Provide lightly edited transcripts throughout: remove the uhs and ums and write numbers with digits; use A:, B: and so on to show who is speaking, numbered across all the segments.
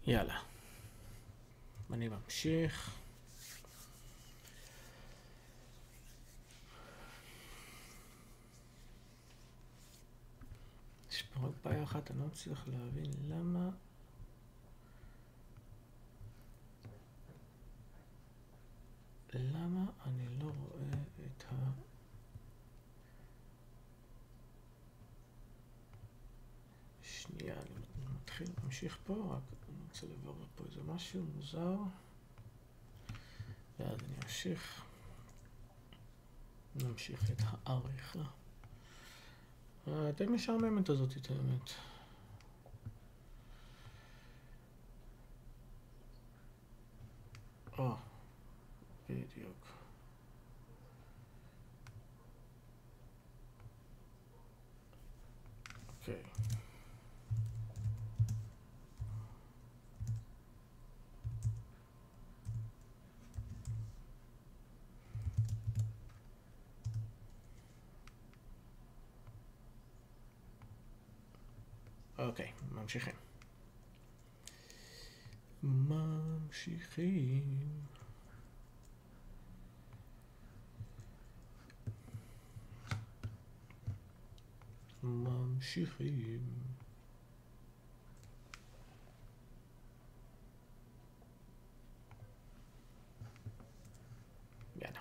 A: יאללה, אני ממשיך. יש פה רק בעיה אחת, אני לא מצליח להבין למה אני לא רואה את שנייה, אני ממשיך פה, רק אני רוצה לברר פה איזה משהו מוזר. ואז אני נמשיך את העריכה. אתם משעממת הזאת את האמת. בדיוק. אוקיי. אוקיי, ממשיכים. יאללה.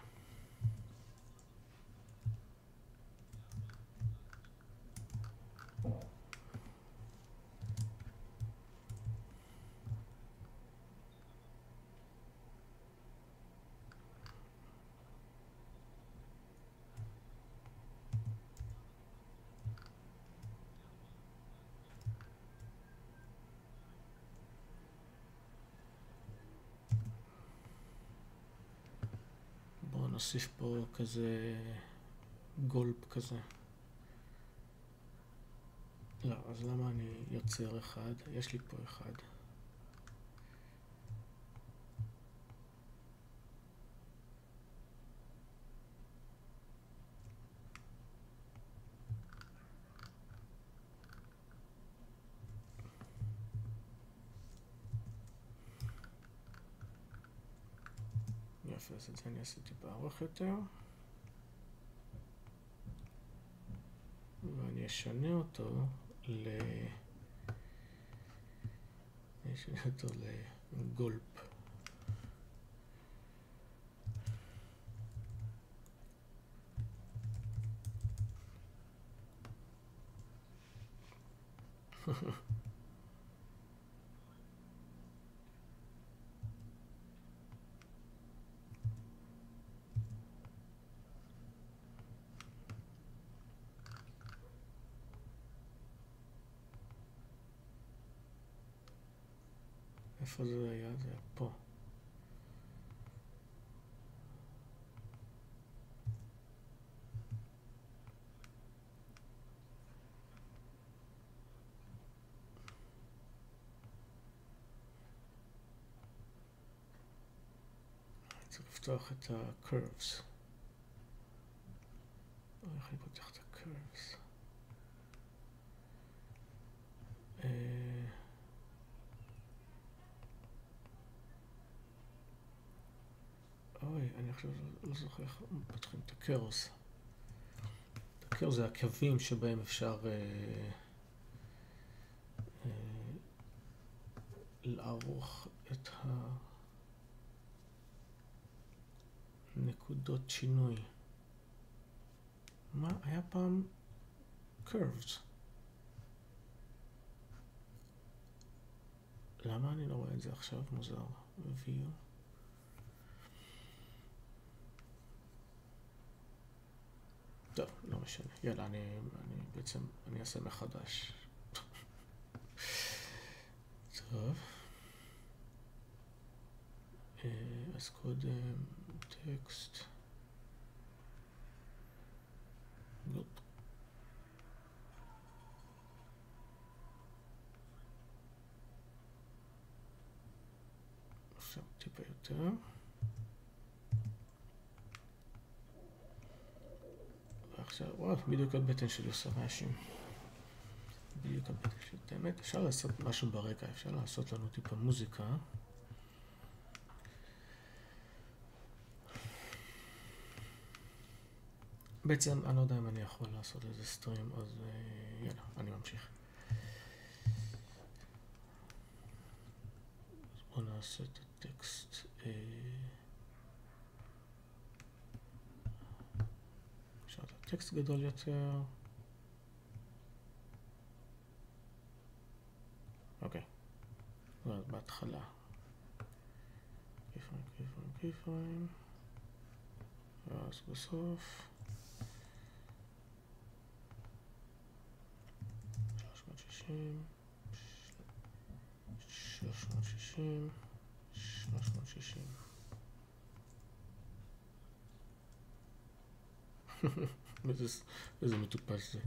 A: בואו נוסיף פה כזה גולפ כזה. לא, אז למה אני יוצר אחד? יש לי פה אחד. יפה, אז את זה אני אעשה טיפה ארוך יותר. ואני אשנה אותו לגולפ. איפה זה היה? זה היה פה. צריך לפתוח את ה-curves. איך אני פותח את ה-curves? אוי, אני עכשיו לא זוכר איך פותחים את הקרס. הקרס זה הקווים שבהם אפשר לערוך את הנקודות שינוי. מה? היה פעם curves. למה אני לא רואה את זה עכשיו? מוזר. view. טוב, לא משנה. יאללה, אני אעשה מחדש. טוב. אז קודם טקסט. גופ. עכשיו טיפה יותר. עכשיו, וואו, בדיוק הבטן שלי עושה רעשים. בדיוק את האמת, אפשר לעשות משהו ברקע, אפשר לעשות לנו טיפה מוזיקה. בעצם אני לא יודע אם אני יכול לעשות איזה סטרים, אז יאללה, אני ממשיך. אז בואו נעשה את הטקסט. אפשר את הטקסט גדול יותר. אוקיי, בהתחלה. כיפיים. ואז בסוף. 360. 360. 360. איזה מטופש זה.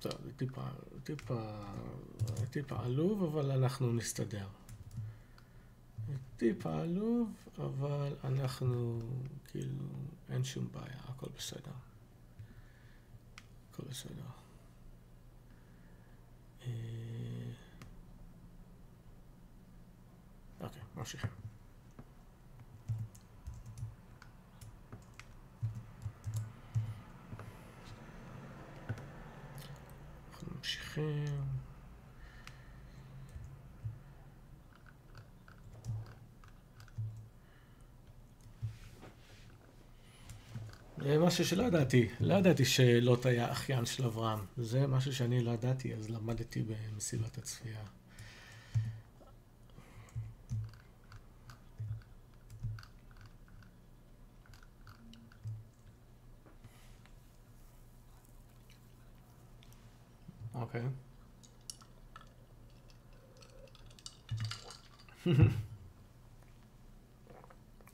A: טוב, זה טיפה עלוב, אבל אנחנו נסתדר. טיפה עלוב, אבל אנחנו, כאילו, אין שום בעיה, הכל בסדר. הכל בסדר. אוקיי, ממשיכים. אנחנו ממשיכים. משהו שלא ידעתי, לא ידעתי שלוט היה אחיין של אברהם. זה משהו שאני לא ידעתי, אז למדתי במסיבת הצפייה. אוקיי.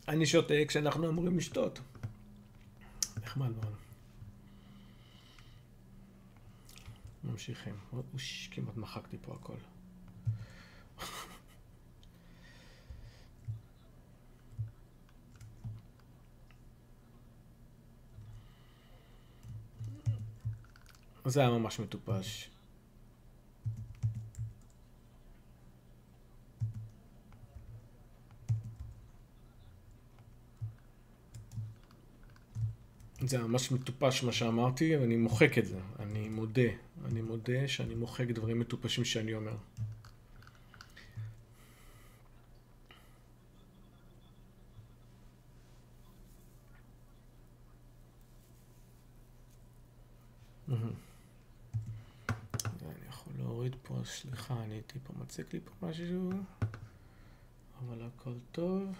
A: אני שותה כשאנחנו אמורים לשתות. נחמד מאוד. ממשיכים. אוש, כמעט מחקתי פה הכל. זה היה ממש מטופש. זה ממש מטופש מה שאמרתי, ואני מוחק את זה. אני מודה שאני מוחק דברים מטופשים שאני אומר. אני יכול להוריד פה, סליחה, אני טיפה מציק לי פה משהו, אבל הכל טוב.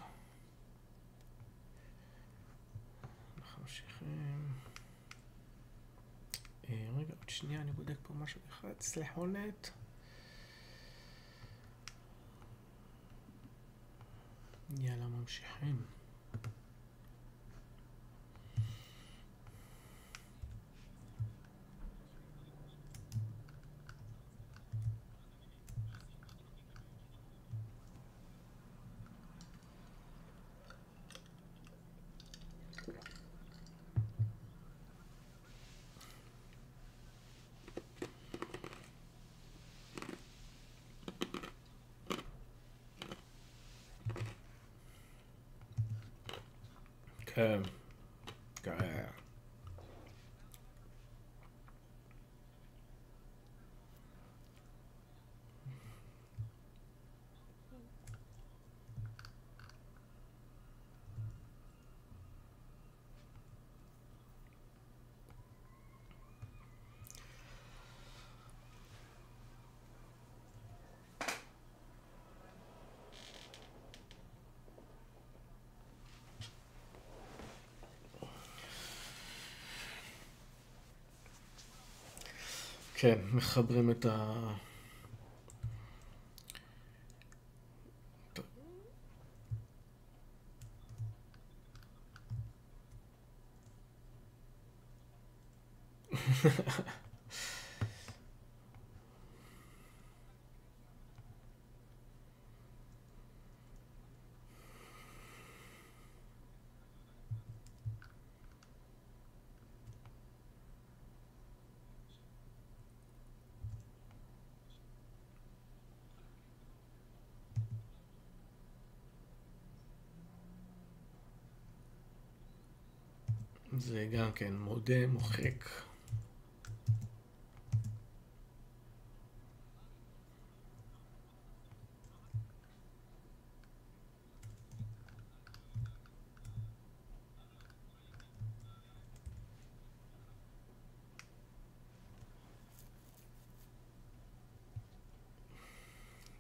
A: ממשיכים. רגע, עוד שנייה, אני בודק פה משהו אחד, סלחונת. יאללה, ממשיכים. כן. כן, מחברים את ה... זה גם כן מודה מוחק.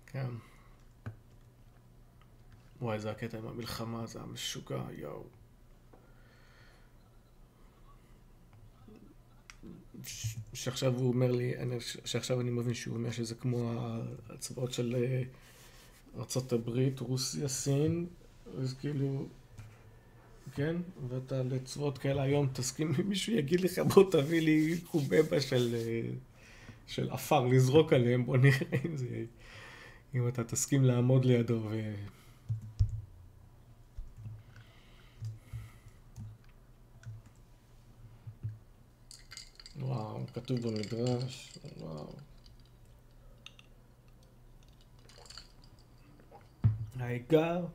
A: כן. וואי, זה הקטע עם המלחמה, זה המשוגע, יואו. שעכשיו הוא אומר לי, שעכשיו אני מבין שהוא אומר שזה כמו הצבאות של ארצות הברית, רוסיה, סין, אז כאילו, כן, ואתה לצבאות כאלה היום תסכים אם מישהו יגיד לך בוא תביא לי חובבה של אפר לזרוק עליהם, בוא נראה אם זה, אם אתה תסכים לעמוד לידו וואו, כתוב במדרש, וואו. העיקר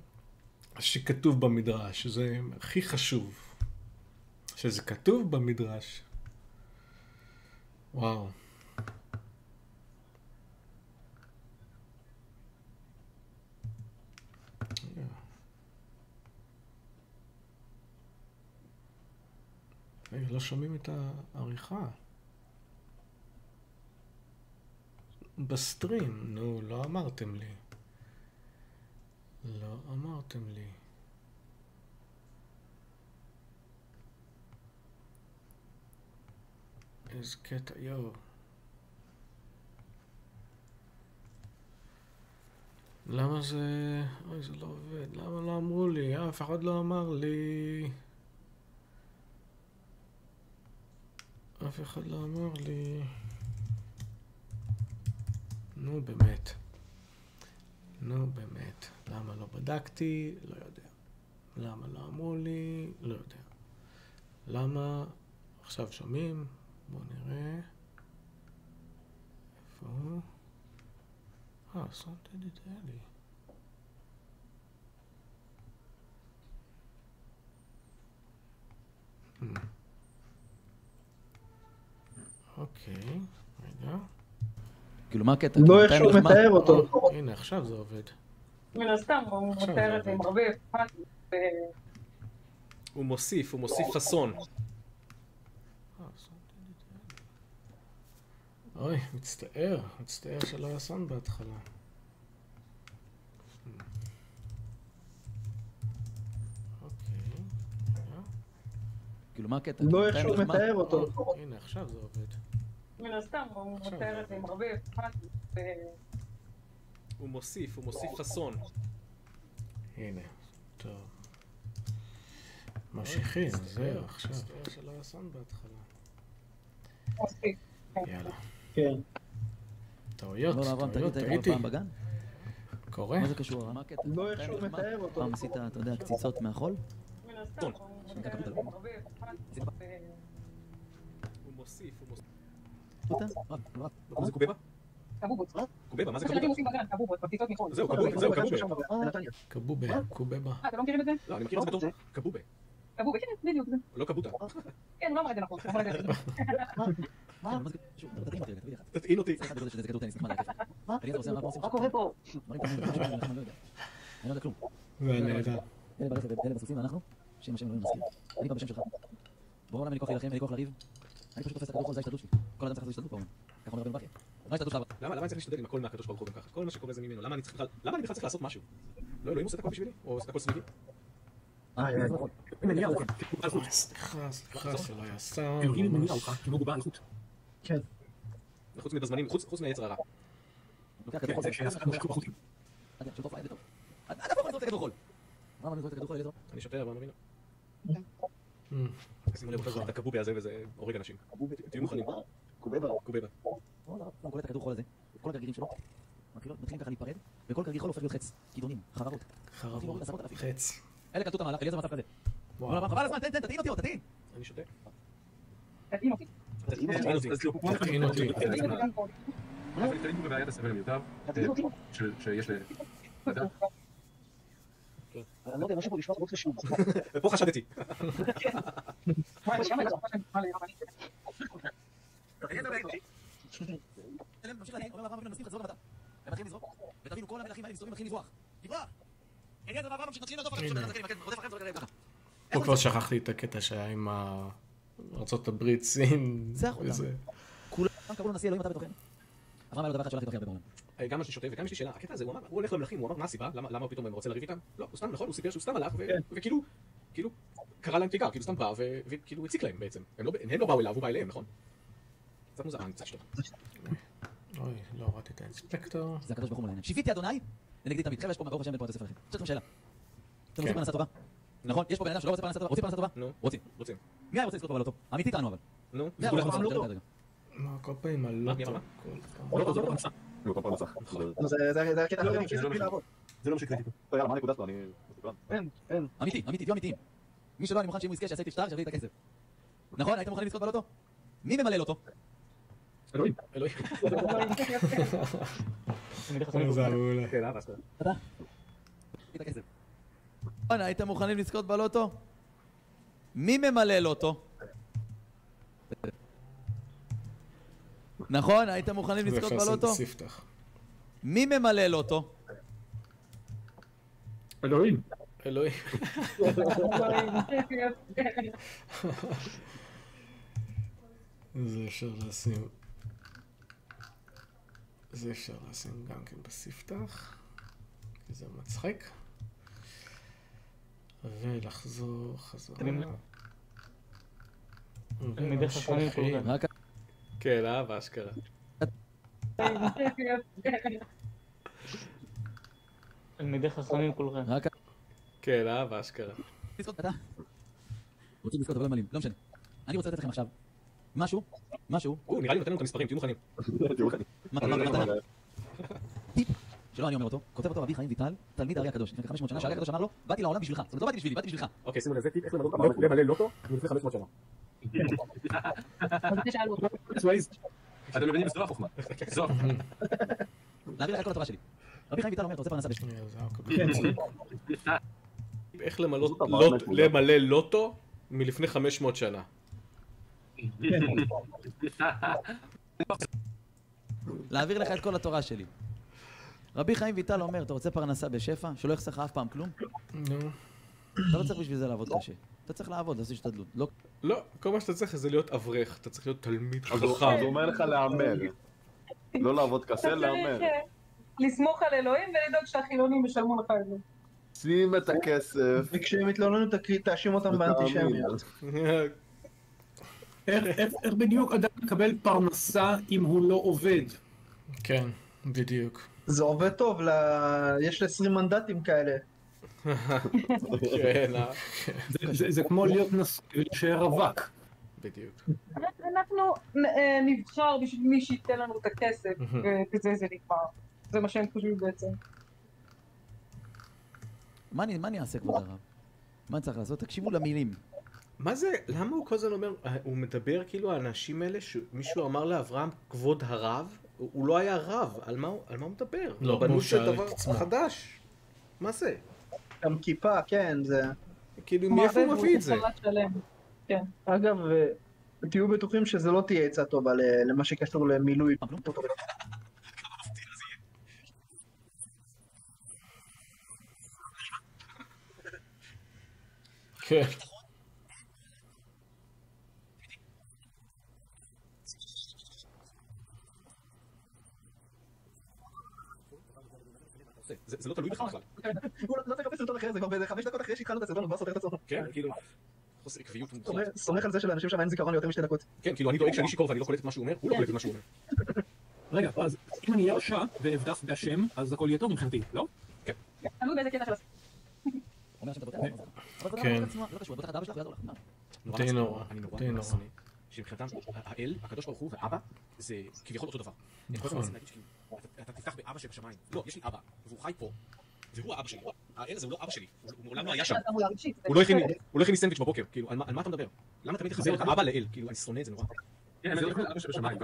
A: שכתוב במדרש, זה הכי חשוב. שזה כתוב במדרש. וואו. רגע, לא שומעים את העריכה. בסטרים, נו, לא אמרתם לי. לא אמרתם לי. איזה קטע, יואו. למה זה... אוי, זה לא עובד. למה לא אמרו לי? אף אחד לא אמר לי. אף אחד לא אמר לי. נו באמת. נו באמת. למה לא בדקתי? לא יודע. למה לא אמרו לי? לא יודע. למה? עכשיו שומעים? בואו נראה. איפה? שמת את זה לי. אוקיי, רגע.
B: כאילו מה הקטע?
C: לא איך שהוא מתאר אותו.
A: הנה, עכשיו זה עובד.
D: מן הסתם, הוא מתאר את זה עם הרבה אכפת.
A: הוא מוסיף פסון. אוי, מצטער שלא היה סון בהתחלה. אוקיי, רגע.
B: כאילו מה הקטע?
C: לא איך שהוא מתאר אותו.
A: הנה, עכשיו זה עובד.
D: מן הסתם, הוא מתאר את זה עם הרבה אכפת.
A: הוא מוסיף פסון. הנה, טוב. ממשיכים, זהו, עכשיו. מצטער שלא היה סון בהתחלה.
D: מוסיף.
A: יאללה.
C: כן.
A: טעויות,
B: טעיתי. פעם בגן?
A: קורה?
B: מה זה קשור? מה הקטע?
C: לא איך שהוא מתאר אותו.
B: פעם עשית, אתה יודע, קציצות מהחול?
D: מן הסתם, הוא מתאר את זה עם הרבה אכפת.
A: הוא מוסיף.
B: מה
A: זה קובבה?
D: קבובות.
A: קובבה, מה זה
D: ילדים
A: קובבה?
D: עושים בגן, קבובות, בקציצות מחול.
A: זהו, קבובה. קובבה.
D: אתה לא מכירים את זה?
A: לא, אני מכיר את זה בתור קבובה.
D: קבובה, כן, בדיוק זה.
A: לא קבוטה.
D: כן, הוא לא אמר את זה נכון.
B: מה זה קשור? תטעין אותי, תביא לך.
A: תטעין אותי.
B: זה כדור טניס, נחמד להיקף. מה
C: מה קורה פה?
B: אני לא יודע כלום.
A: זה נהדר.
B: אלה בסוסים ואנחנו, שם השם אלוהים מזכיר. אני בא בשם שלך. בואו למה אני כוח להילחם, אין לי כוח לריב. אני פשוט תופס את הכדור חול, זה ההשתדלות שלי. כל אדם צריך לעשות השתדלות פה. ככה אומר רבנו בכי. מה ההשתדלות שלך?
A: למה אני צריך להשתדל עם הכל מהקדוש ברוך הוא גם ככה? כל מה שקורה זה ממנו. למה אני בכלל צריך לעשות משהו? לא, אלוהים עושה את הכל בשבילי? או עושה את הכל סביבי? סליחה, שלא היה סאונד.
E: אלוהים מניע אותך כמו בובה על חוט.
C: כן.
A: חוץ מבזמנים, חוץ מהיצר הרע.
B: לוקח כדור חול.
E: שעשה כמו חוטים.
B: שותוף לילה טוב. עד איפה אני זורק את הכדור חול? למה אני זורק את הכדור חול לילה טוב?
A: אני שוטר, מה מבינה? שימו לב, את הקבובה הזה וזה הורג אנשים. תהיו מוכנים. קובבה.
B: הוא קולט את הכדור חול הזה, כל הגרגירים שלו, מתחילים ככה להיפרד, וכל גרגיר חול הופך להיות חץ, כידונים, חברות.
A: חץ.
B: אלה קלטו את המהלך, אליעזר מצב כזה. חבל הזמן, תטעין אותי, תטעין.
A: אני שותה.
D: תטעין אותי.
A: תטעין אותי.
E: תטעין בבעיית הסבל המיותר שיש לאדם.
C: אני לא יודע, משהו פה נשמע מאוד חשוב.
E: ופה חשדתי.
D: וואי, שם הייתה ממש נשמע לי רבנית.
B: נמשיך להגיד, אומר אברהם אבינו נסכים חזור למטה. הם מתחילים לזרוק, ותבינו כל המלכים האלה מסתובבים מתחילים לברוח. לברוח! הגיע את אברהם מתחילים לרדוף אחרי רודף אחריהם זורק עליהם ככה.
A: פה כבר שכחתי את הקטע שהיה עם ארצות הברית, סין.
B: ניצח אותם. כולם קראו לו נשיא אלוהים אתה בתוכנו. אברהם היה לו דבר אחד שהולך איתו הכי הרבה בעולם.
E: גם מה שאני שותה וגם יש לי שאלה, הקטע הזה, הוא הולך למלכים, הוא אמר מה הסיבה, למה הוא פתאום רוצה לריב איתם? לא, הוא סתם, נכון, הוא סיפר שהוא סתם הלך וכאילו קרא להם תיגר, כאילו סתם בא וכאילו הציק להם בעצם. הם לא באו אליו, הוא בא אליהם, נכון? קצת מוזר, אני קצת שטוב.
A: אוי, לא הורדתי את האינספקטור.
B: זה הקדוש ברוך הוא לעיניים. שיפיתי אדוני לנגדי תמיד. חבר'ה, יש פה ברוך השם בין פה את הספר לכם. יש לכם שאלה. אתם רוצים פרנסה טובה? נכון? יש פה בן אדם שלא רוצה פרנסה טובה? רוצים פרנסה טובה?
E: נו.
B: רוצים. מי היה רוצה לזכות בבלוטו? אמיתי טענו אבל.
E: נו.
A: מה, כל פעם הלוטו.
E: לא, כל פרנסה.
C: זה הקטע הכי שיש לי לעבוד.
E: זה לא מה שקראתי פה. יאללה, מה הנקודה שלו? אני...
C: אין.
B: אמיתי, תהיו אמיתיים. מי שלא, אני מוכן שאם הוא יזכה שיעשה איתי שטר, שיביא את הכסף. נכון? הייתם מוכנים לזכות בלוטו? מי ממלא לוטו?
E: אלוהים.
A: זה מעולה.
E: כן, אבא, אשתדל.
B: את הכסף. הייתם מוכנים לזכות בלוטו? מי ממלא לוטו? נכון? הייתם מוכנים לזכות בלוטו? מי ממלא לוטו?
A: אלוהים. זה אפשר לשים גם כן בספתח, כי זה מצחיק. ולחזור חזרה.
F: תלמידי חכמים כולכם.
E: כן, באשכרה.
F: תלמידי חכמים כולכם.
E: כן, באשכרה.
B: רוצים לזכות אבל לא ממלאים, לא משנה. אני רוצה לתת לכם עכשיו משהו.
E: נראה לי נותן לנו את המספרים, תהיו מוכנים.
B: מתנה. טיפ, שלא אני אומר אותו, כותב אותו רבי חיים ויטל, תלמיד הארי הקדוש, לפני 500 שנה, שהארי הקדוש אמר לו, באתי לעולם בשבילך. זאת אומרת, לא באתי בשבילי, באתי בשבילך.
E: אוקיי, שימו לב, זה טיפ, איך למלא לוטו מלפני 500 שנה. אתם מבינים בסדרה חוכמה.
B: להעביר לך את כל התורה שלי. רבי חיים ויטל אומר, אתה רוצה פרנסה בשבילי.
E: איך למלא לוטו מלפני 500 שנה.
B: להעביר לך את כל התורה שלי. רבי חיים ויטל אומר, אתה רוצה פרנסה בשפע, שלא יחסר לך אף פעם כלום?
A: נו.
B: אתה לא צריך בשביל זה לעבוד קשה. אתה צריך לעבוד, לעשות השתדלות.
E: לא, כל מה שאתה צריך זה להיות אברך, אתה צריך להיות תלמיד חכם.
G: אז הוא אומר לך להמר. לא לעבוד קשה, להמר.
D: אתה צריך לסמוך על אלוהים ולדאוג שהחילונים ישלמו לך את זה.
G: שים את הכסף.
C: וכשהם יתלוננו תאשים אותם באנטישמיות.
H: איך בדיוק אדם מקבל פרנסה אם הוא לא עובד?
A: כן, בדיוק.
C: זה עובד טוב, יש 20 מנדטים כאלה.
E: כן,
H: זה כמו להיות נשוי ולהישאר רווק.
E: בדיוק.
D: אנחנו נבחר בשביל מי שייתן לנו את הכסף, וכזה זה נגמר. זה מה שהם חושבים בעצם.
B: מה אני אעשה כבוד הרב? מה אני צריך לעשות? תקשיבו למילים.
E: מה זה, למה הוא כל הזמן אומר, הוא מדבר כאילו האנשים האלה שמישהו אמר לאברהם כבוד הרב, הוא לא היה רב, על מה הוא מדבר?
A: לא,
E: בנו של דבר חדש. מה זה?
C: גם כיפה, כן, זה...
E: כאילו, מאיפה הוא מביא את זה?
D: כן.
C: אגב, תהיו בטוחים שזה לא תהיה עצה טובה למה שקשור למילוי.
A: כן.
E: זה לא תלוי בכלל.
C: הוא לא צריך לחפש סרטון אחרי זה, כבר באיזה 5 דקות אחרי שהתחלנו את הסרטון, הוא כבר סותר את עצמו.
E: כן, כאילו, חוסר עקביות מוחלט.
C: סומך על זה שלאנשים שם אין זיכרון ליותר מ2 דקות.
E: כן, כאילו, אני דואג שאני שיכור ואני לא קולט את מה שהוא אומר, הוא לא קולט את מה שהוא אומר.
H: רגע, אז אם אני אהיה רשע ואבדח בהשם, אז הכל יהיה טוב מבחינתי, לא?
E: כן.
D: תלוי באיזה קטע של הסרט.
B: אומר שאתה בוטח, אבל בוטח עצמו, לא קשור, בוטח את אבא שלך ויעזור לך.
E: די נורא, אני נורא שונא, שמבחינתם האל, הקדוש ברוך הוא ואבא, זה כביכול אותו דבר. נכון. אתה תפתח באבא שבשמיים. לא, יש לי אבא, והוא חי פה, והוא האבא שלי. האל הזה הוא לא אבא שלי, הוא מעולם לא היה שם. הוא לא הכין לי סנדוויץ' בבוקר, כאילו, על מה אתה מדבר? למה תמיד תחזר את האבא לאל? כאילו, אני שונא את זה נורא. כן, זה אבא שבשמיים.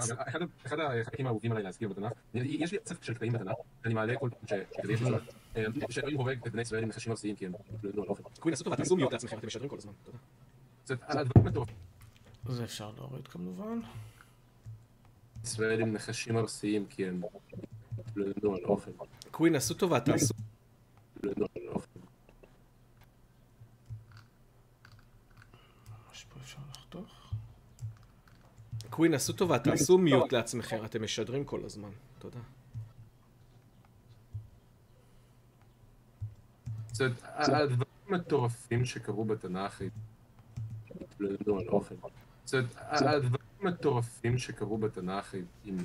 E: אחד החלקים האהובים עליי להזכיר בתנ"ך, יש לי ספר של קטעים בתנ"ך, אני מעלה כל פעם שכזה יש לשאול, שאלוהים הורג את בני ישראל עם נחשים ארסיים, כי הם לא יודעים על אופן. קווין, עשו טובה, תעשו מיוט לעצמכם, אתם משדרים כל הזמן. תודה. זה הדברים מטורפים.
A: זה אפשר להוריד כמובן.
E: ישראל עם נחשים ארסיים, כי הם לא יודעים על אופן.
A: קווין, עשו טובה, תעשו.
E: לא יודעים על אופן.
A: יש פה אפשר לחתוך. קווין, עשו טובה, תעשו מיוט לעצמכם, אתם משדרים כל הזמן. תודה.
E: זאת אומרת, הדברים מטורפים שקרו בתנ"ך, לא יודעים על אופן. זאת אומרת, הדברים מטורפים שקרו בתנ"ך עם...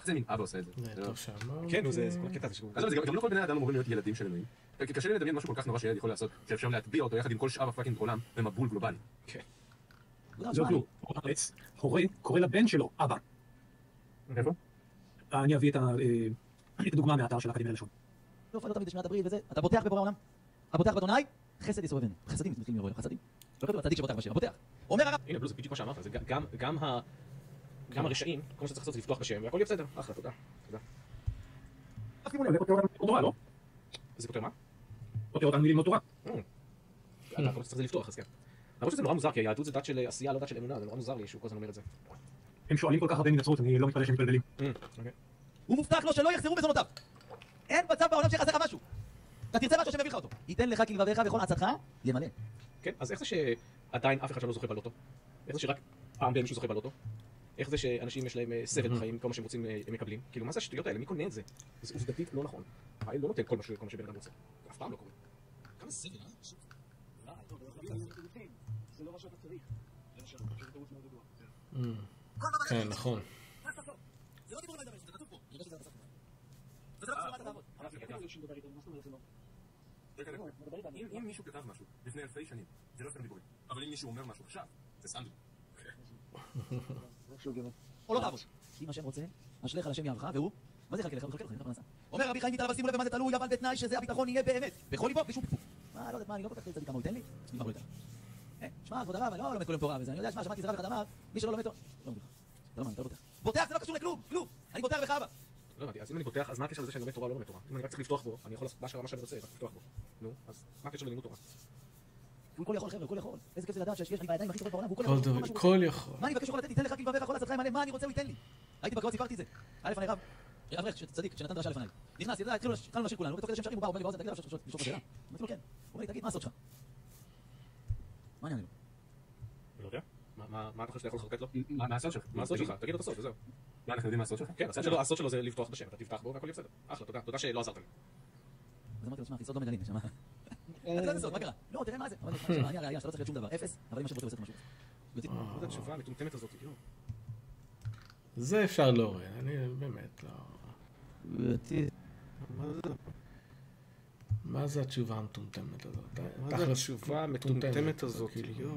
E: זה מין אבא עושה את זה.
A: זה טוב שאמרתי.
E: כן, זה כל הקטע הזה. גם לא כל בני אדם אמורים להיות ילדים של אלוהים. קשה לי לדמיין משהו כל כך נורא שילד יכול לעשות, שאפשר להטביע אותו יחד עם כל שאר הפאקינג עולם במבול גלובלי.
A: כן.
H: זה לא כלום. הורה קורא לבן שלו אבא.
E: איפה?
H: אני אביא את הדוגמה מהאתר של האקדמיה ללשון.
B: לא הופעת תמיד לשמיעת הברית וזה, אתה בוטח בבורא העולם. הבוטח באדוני, חסד יסובבנו. חסדים מתחילים לבוא, חסדים. לא כתוב, הצדיק שבוטח בשם, הבוטח. אומר הרב.
E: הנה, זה בדיוק מה שאמרת, זה גם הרשעים, כל מה שצריך לעשות זה לפתוח בשם, והכל יהיה בסדר. אחלה, תודה. תודה.
H: זה כותב אותנו תורה, לא?
E: זה כותב מה?
H: כותב אותנו ללמוד תורה.
E: כל מה שצריך זה לפתוח, אז כן. למרות שזה נורא מוזר, כי היהדות זה דת של עשייה, לא דת של אמונה, זה נורא מוזר לי שהוא כל הזמן אומר את זה.
H: הם שואלים כל כך הרבה מנצרות, אני לא מתפלא שהם מתבלבלים.
B: הוא מובטח לו שלא יחזרו בזונותיו. אין מצב בעולם שיחסר לך משהו. אתה תרצה משהו שמביא לך אותו. ייתן לך כלבביך וכל עצתך, ימלא.
E: כן, אז איך זה שעדיין אף אחד שם לא זוכה בלוטו? איך זה שרק פעם בין מישהו זוכה בלוטו? איך זה שאנשים יש להם סבל בחיים, כל מה שהם רוצים הם מקבלים? כאילו, מה זה השטויות האלה? מי קונה את זה? זה עובדתית לא נכון. האל לא נותן כל מה שבן אדם רוצה. זה אף פעם לא קורה. כמה סבל, זה לא מה שאתה צריך.
A: כן, נכון.
B: זה לא דיבור לדבר, זה כתוב פה. זה לא סיבת התאבות.
E: אם מישהו כתב משהו לפני אלפי שנים, זה לא סתם דיבורים. אבל אם מישהו אומר משהו עכשיו, זה סתם דיבורים.
B: או לא תעבוד. אם השם רוצה, אשליך על השם יערך, והוא, מה זה יחלקה לך? הוא יחלקה לך, אין לך פרנסה. אומר רבי חיים ויטל, אבל שימו לב במה זה תלוי, אבל בתנאי שזה הביטחון יהיה באמת. בכל ליבו, בשום פקפוק. מה, לא יודעת מה, אני לא כל כך צדיק, כמה הוא ייתן לי? מה הוא ייתן? שמע, כבוד הרב, אני לא לומד כל יום תורה וזה, אני יודע, שמע, שמעתי זה רב אחד אמר, מי שלא לומד תורה, לא לומד. אתה לא מאמין, אתה לא בוטח. בוטח זה לא קשור לכלום, כלום. אני בוטח בך אבא.
E: לא הבנתי, אז אם אני פותח, אז מה הקשר לזה שאני לומד תורה או לא לומד תורה? אם אני רק צריך לפתוח בו, אני יכול לעשות מה שאני רוצה, רק לפתוח בו. נו, אז מה הקשר ללימוד תורה?
B: הוא כל יכול, חבר'ה, כל יכול. איזה כיף זה לדעת שיש לי בידיים הכי טובות בעולם, והוא
A: כל יכול.
B: מה אני מבקש יכול לתת? ייתן לך כלבביך כל עצתך ימלא, מה אני רוצה הוא ייתן לי. הייתי בקרוב, סיפרתי את זה. היה לפני רב, אברך צדיק, שנתן דרשה לפניי. נכנס, ידע, התחלנו לשיר כולנו, ותוך כדי שהם שרים, הוא בא, אומר לי באוזן, תגיד לשאול בשאלה. אמרתי לו כן. הוא אומר לי, תגיד, מה הסוד שלך? מה אני אענה לו?
E: אני לא יודע. מה אתה חושב שאתה יכול לחרטט לו? מה הסוד שלך? מה הסוד שלך? תגיד לו את הסוד, וזהו. מה, אנחנו יודעים מה הסוד שלך? כן, הסוד שלו זה לפתוח בשם, אתה תפתח בו והכל יהיה בסדר. אחלה, תודה. תודה שלא עזרת לי.
B: אז אמרתי לו, שמע, חיסוד לא מגלים, שמע. זה סוד, מה קרה? לא, תראה מה זה. אמרתי לו, שמע, אני הראייה שאתה לא צריך להיות שום דבר, אפס, אבל אם השם רוצה הוא עושה משהו.
E: מה זה התשובה המטומטמת הזאת, יו.
A: זה אפשר להוריד, אני באמת לא... מה זה התשובה המטומטמת הזאת?
E: מה זה התשובה המטומטמת הזאת, יו.